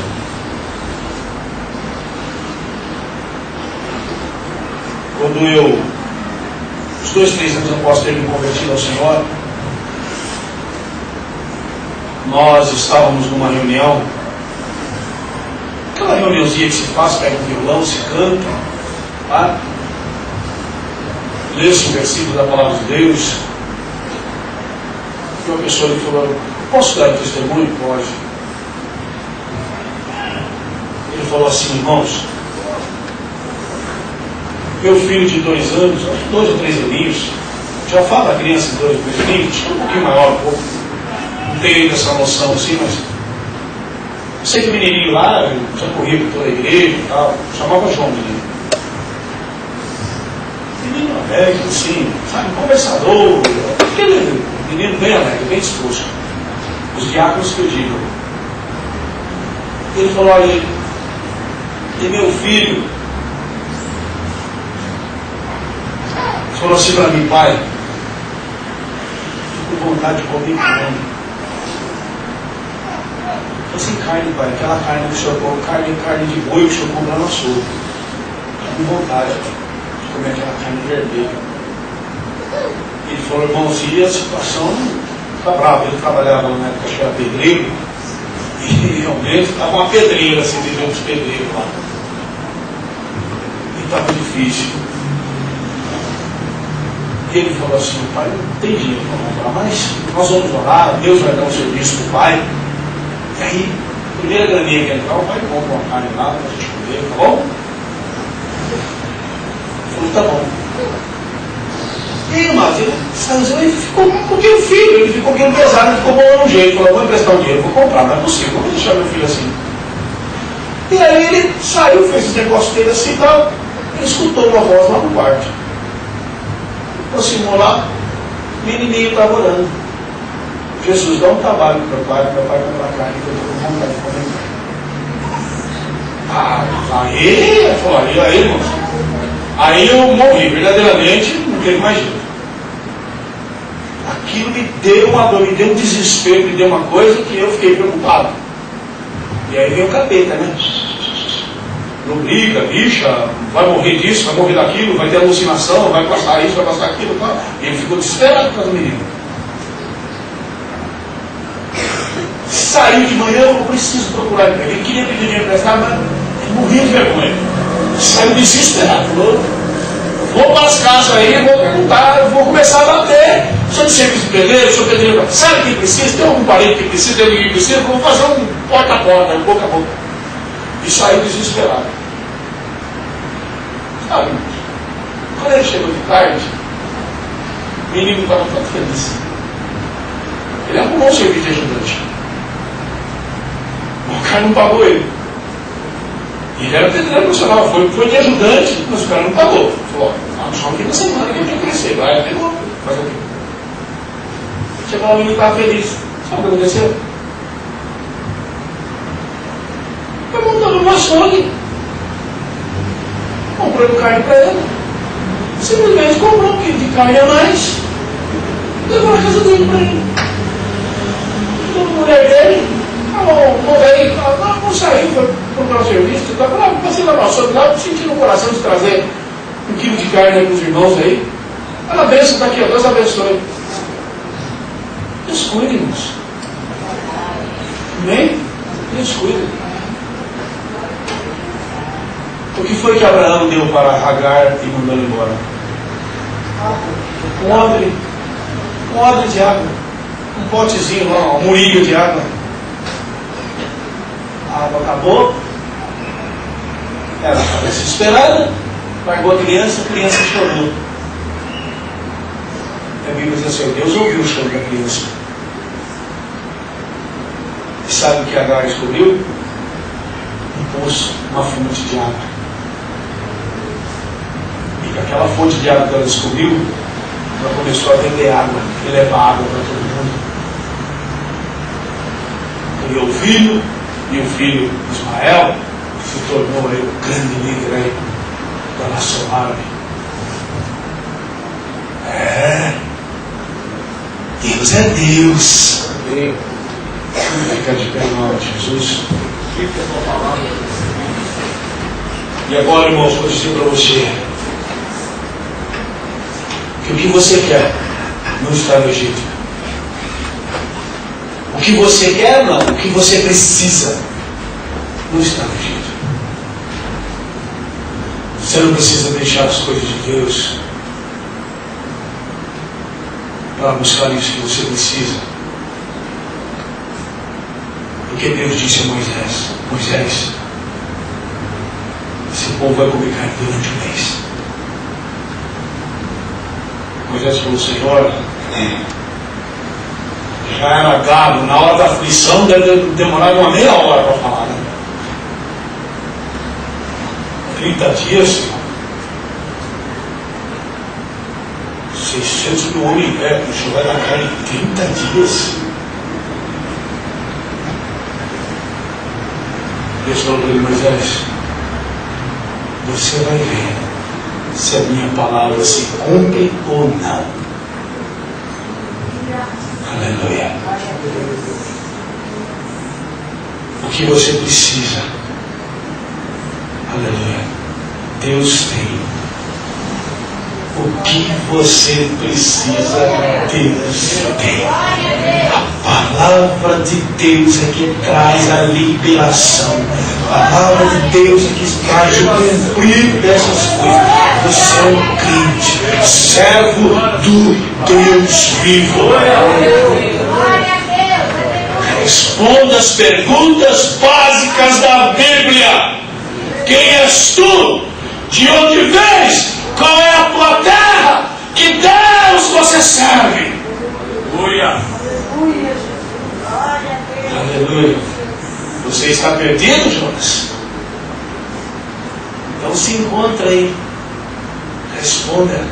Quando os 2, 3 anos após ter me convertido ao Senhor, nós estávamos numa reunião, aquela reuniãozinha que se faz, pega um violão, se canta, tá? Lê-se um versículo da palavra de Deus, e uma pessoa lhe falou: posso dar testemunho? Pode. Ele falou assim: irmãos, meu filho de 2 anos, 2 ou 3 aninhos, já fala da criança de 2 ou 3 aninhos, um pouquinho maior, um pouco, não tenho ainda essa noção assim, mas eu sei que o menininho lá, já corria por toda a igreja e tal, chamava João, menino. Menino alegre, assim, sabe, conversador, aquele menino bem alegre, bem disposto. Os diáconos que eu digo. Ele falou: olha, e meu filho falou assim para mim: pai, estou com vontade de comer carne. Eu falei assim: carne, pai, aquela carne que o senhor come, carne de boi que o senhor compra no açougue. Estou com vontade de comer aquela carne vermelha. Ele falou, irmãozinho, a situação está brava. Ele trabalhava na época, acho que era pedreiro, e realmente estava uma pedreira, assim, de uns pedreiros lá. E estava difícil. E ele falou assim, pai, não tem dinheiro para comprar, mas nós vamos orar, Deus vai dar um serviço para o pai. E aí, primeira graninha que entrar, o pai compra uma carne lá para a gente comer, tá bom? Ele falou, tá bom. E aí, mas ele ficou, porque o filho, ele ficou aquele pesado, ele ficou bom no jeito, falou, vou emprestar o dinheiro, vou comprar, não é possível, não vou deixar meu filho assim. E aí ele saiu, fez esse negócio dele assim e tal, ele escutou uma voz lá no quarto. Aproximou lá, o menininho estava orando. Jesus, dá um trabalho para meu pai comprar carne, que eu estou com vontade de comer carne. Ele falou, aí, irmão. Aí eu morri, verdadeiramente, não teve mais jeito. Aquilo me deu uma dor, me deu um desespero, me deu uma coisa que eu fiquei preocupado. E aí veio o capeta, né? Não briga, bicha, vai morrer disso, vai morrer daquilo, vai ter alucinação, vai passar isso, vai passar aquilo e tal. E ele ficou desesperado por causa do menino. Saiu de manhã, eu preciso procurar ele. Ele queria pedir dinheiro emprestado, mas morria de vergonha. Saiu desesperado, falou, vou para as casas aí, vou perguntar, vou começar a bater. Sou de serviço de pedreiro, sou pedreiro. Sabe quem precisa? Tem algum parente que precisa, tem alguém que precisa? Vou fazer um porta a porta, boca a boca. E saiu desesperado. Sabe? Quando ele chegou de tarde, o menino estava todo feliz. Ele arrumou um serviço de ajudante. O cara não pagou ele. E ele era pedreiro profissional, foi de ajudante, mas o cara não pagou. Falou, só aqui na semana que eu tinha que crescer. Vai, pegou. Fazer o quê? Chegou lá, o menino estava feliz. Sabe o que aconteceu? Foi montando no açougue. Comprando carne para ele. Simplesmente comprou um quilo de carne a mais. Levou na casa dele para ele. A mulher dele falou, velho, não saiu, foi procurar o serviço. Falou, passei lá no açougue, lá, senti no coração de trazer um quilo de carne para os irmãos aí. Ela benção, está aqui, ó, Deus abençoe. Deus cuida, irmãos. Amém? Deus cuida. O que foi que Abraão deu para Agar e mandou ele embora? Um odre de água. Um potezinho lá, uma moinha de água. A água acabou. Ela estava desesperada. Largou a criança chorou. A Bíblia diz assim, Deus ouviu o choro da criança. E sabe o que Agar descobriu? Um poço, uma fonte de água. E com aquela fonte de água que ela descobriu, ela começou a vender água e levar água para todo mundo. Criou o filho, e o filho Ismael se tornou aí o grande líder aí da nação árabe. Deus é Deus. Fica de pé em nome de Jesus. E agora, irmãos, vou dizer para você que o que você quer não está no Egito. O que você quer não, o que você precisa não está no Egito. Você não precisa deixar as coisas de Deus para buscar isso que você precisa. Porque Deus disse a Moisés, Moisés, esse povo vai comer carne durante um mês. Moisés falou, Senhor, já era gado, na hora da aflição deve demorar uma meia hora para falar, né? 30 dias, Senhor. 600 mil homens em pé, o Senhor vai dar carne em 30 dias. Deus falou para ele, Moisés, você vai ver se a minha palavra se cumpre ou não. Aleluia. O que você precisa, aleluia, Deus tem. O que você precisa, Deus tem. A palavra de Deus é que traz a liberação. A palavra de Deus é que traz o cumprir dessas coisas. Você é um crente, servo do Deus vivo. Responda as perguntas básicas da Bíblia. Quem és tu? De onde vens? Qual é a tua terra? Que Deus você serve? Aleluia. Aleluia. Você está perdido, Jonas? Então se encontra aí. Responda.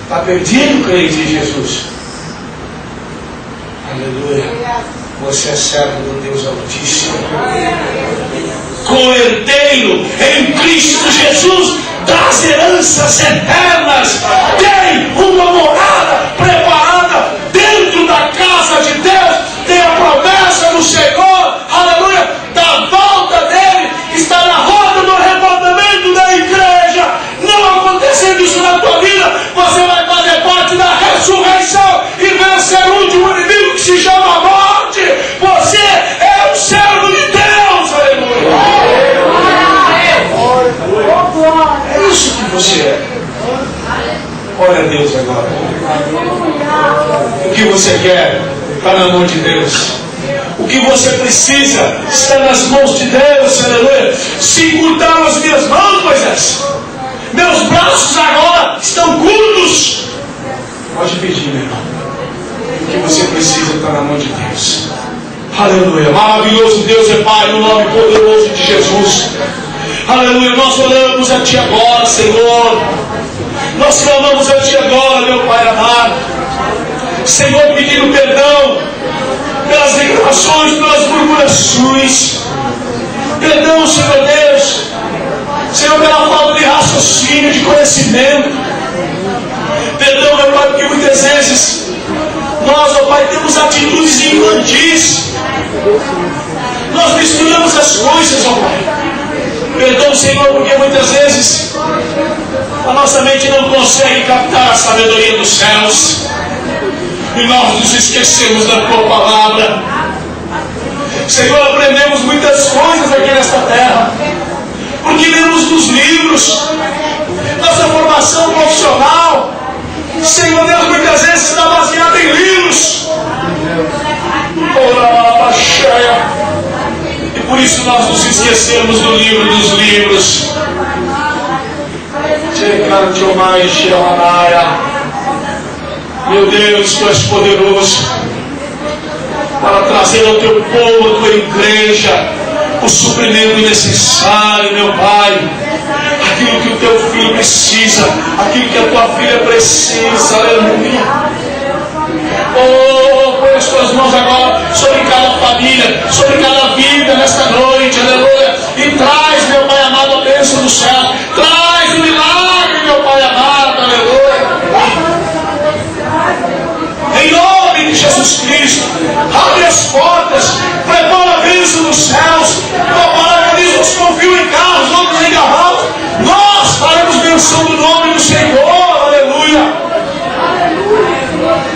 Está perdido, crente em Jesus? Aleluia. Você é servo do Deus Altíssimo. Co-herdeiro em Cristo Jesus das heranças eternas. Tem uma morada preparada dentro da casa de Deus. Tem a promessa do Senhor, aleluia, da volta dele. Está na roda do arrebatamento da igreja. Não acontecendo isso na tua vida, você vai fazer parte da ressurreição e vencer o último inimigo que se chama morte. Você é um servo de Deus, aleluia. É isso que você é. Olha a Deus agora. O que você quer está na mão de Deus. O que você precisa está nas mãos de Deus, aleluia. Se encurtaram as minhas mãos, Moisés, meus braços agora estão curtos. Pode pedir, meu irmão. O que você precisa está na mão de Deus. Aleluia. Maravilhoso Deus é Pai, no nome poderoso de Jesus. Aleluia. Nós oramos a Ti agora, Senhor. Nós clamamos a Ti agora, meu Pai amado. Senhor, pedindo perdão pelas reclamações, pelas murmurações. Perdão, Senhor Deus. Senhor, pela falta de raciocínio, de conhecimento. Perdão, meu Pai, porque muitas vezes nós, ó Pai, temos atitudes infantis. Nós misturamos as coisas, ó Pai. Perdão, Senhor, porque muitas vezes a nossa mente não consegue captar a sabedoria dos céus. E nós nos esquecemos da Tua palavra. Senhor, aprendemos muitas coisas aqui nesta terra, porque lemos nos livros. Nossa formação profissional, Senhor Deus, muitas vezes está baseada em livros. Ora, cheia. E por isso nós nos esquecemos do livro dos livros. Meu Deus, Tu és poderoso para trazer ao Teu povo, à Tua igreja, o suprimento necessário, meu Pai. Aquilo que o Teu filho precisa, aquilo que a Tua filha precisa, aleluia. Oh, põe as Tuas mãos agora sobre cada família, sobre cada vida nesta noite, aleluia. E traz, meu Pai amado, a bênção do céu. Traz o milagre, meu Pai amado, aleluia. Em nome de Jesus Cristo, abre as portas, prepara a bênção dos céus. Tua palavra diz: uns confiam em carros, outros em cavalos. Nós faremos menção do nome do Senhor, aleluia.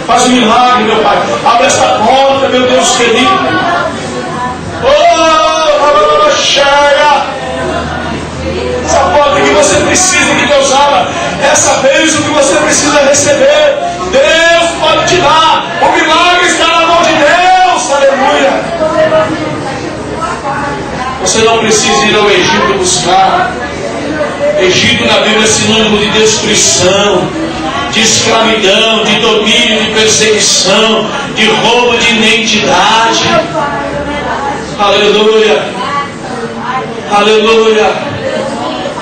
Faz um milagre, meu Pai. Abre esta porta, meu Deus querido. Oh, cheia. Essa porta que você precisa que Deus abra. Essa bênção que você precisa receber. Deus pode te dar. O milagre está na mão de Deus, aleluia. Você não precisa ir ao Egito buscar. Egito na Bíblia é sinônimo de destruição, de escravidão, de domínio, de perseguição, de roubo de identidade. Aleluia. Aleluia.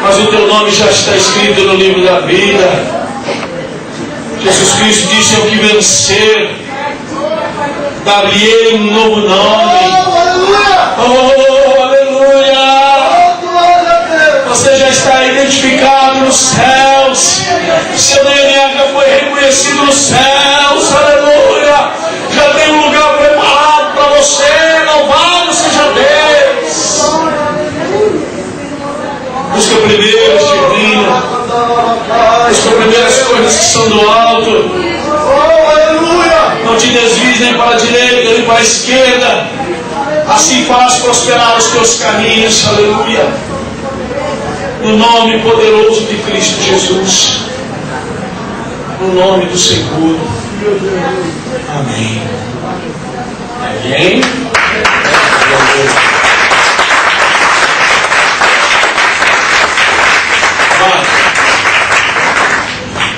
Mas o teu nome já está escrito no livro da vida. Jesus Cristo disse: ao que vencer, dar-lhe um novo nome. Oh, aleluia. Você já está identificado nos céus. Seu DNA já foi reconhecido nos céus. Aleluia. Já tem um lugar preparado para você. Louvado seja Deus. Busca primeiro este reino. Busca primeiro para a esquerda. Assim faz prosperar os teus caminhos, aleluia. No nome poderoso de Cristo Jesus. No nome do Senhor. Amém. Amém.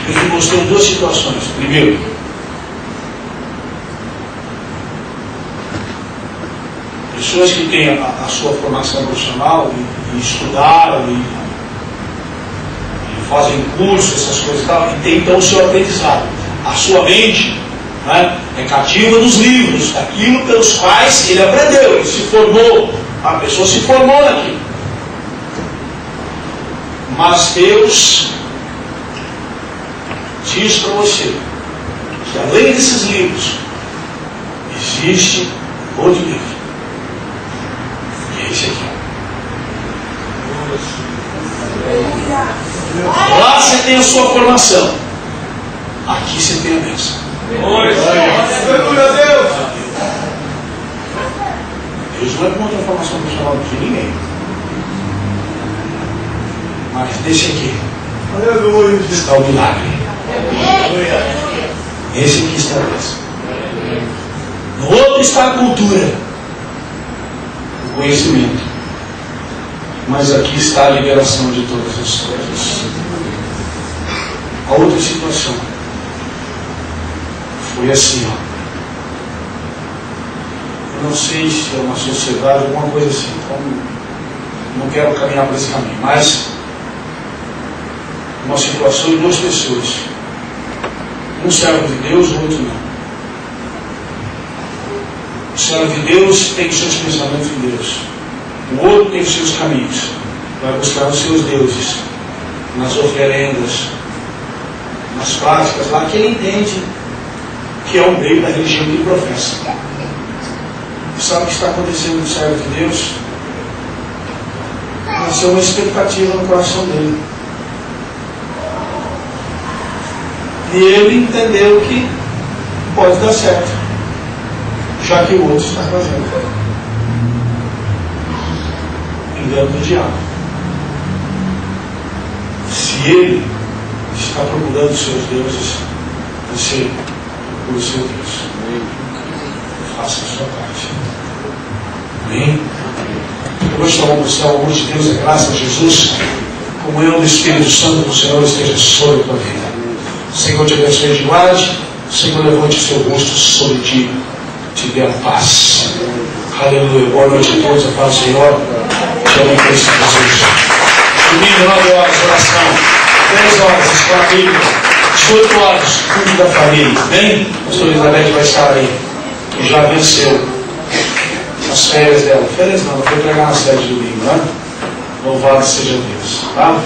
Ele mostrou duas situações. Primeiro, pessoas que têm a sua formação profissional e estudaram e fazem curso, essas coisas e tal, e tem então o seu aprendizado. A sua mente, né, é cativa dos livros, daquilo pelos quais ele aprendeu, ele se formou, a pessoa se formou naquilo. Mas Deus diz para você que além desses livros existe outro livro, que é esse aqui. Lá você tem a sua formação, aqui você tem a bênção. Aleluia a Deus. Deus não é contra a formação profissional de ninguém, mas desse aqui Aleluia. está o milagre. Esse aqui está a bênção. No outro está a cultura, o conhecimento. Mas aqui está a liberação de todas as coisas. A outra situação foi assim, ó. Eu não sei se é uma sociedade, alguma coisa assim. Então, não quero caminhar por esse caminho. Mas uma situação de duas pessoas. Um servo de Deus, o outro não. O servo de Deus tem os seus pensamentos em Deus. O outro tem os seus caminhos. Vai buscar os seus deuses nas oferendas, nas práticas lá que ele entende que é o meio da religião que ele professa. Sabe o que está acontecendo no servo de Deus? Nasceu uma expectativa no coração dele. E ele entendeu que pode dar certo, já que o outro está fazendo. Engano do diabo. Se ele está procurando os seus deuses, você procura o seu Deus. Faça a sua parte. Amém? Hoje tomamos o céu, o amor de Deus, a graça de Jesus, comunhão do Espírito Santo do Senhor esteja sobre a tua vida. O Senhor te abençoe e te guarde. O Senhor levante o seu rosto sobre ti, te dê a paz. Aleluia. Boa noite a todos. A paz do Senhor. Te amo em Cristo Jesus. Domingo, 9 horas, oração. 10 horas, escola bíblica. 18 horas, culto da família. Amém? A pastora Elizabeth vai estar aí. E já venceu as férias dela. Férias não, ela foi pregar nas férias de domingo, né? Louvado seja Deus. Tá?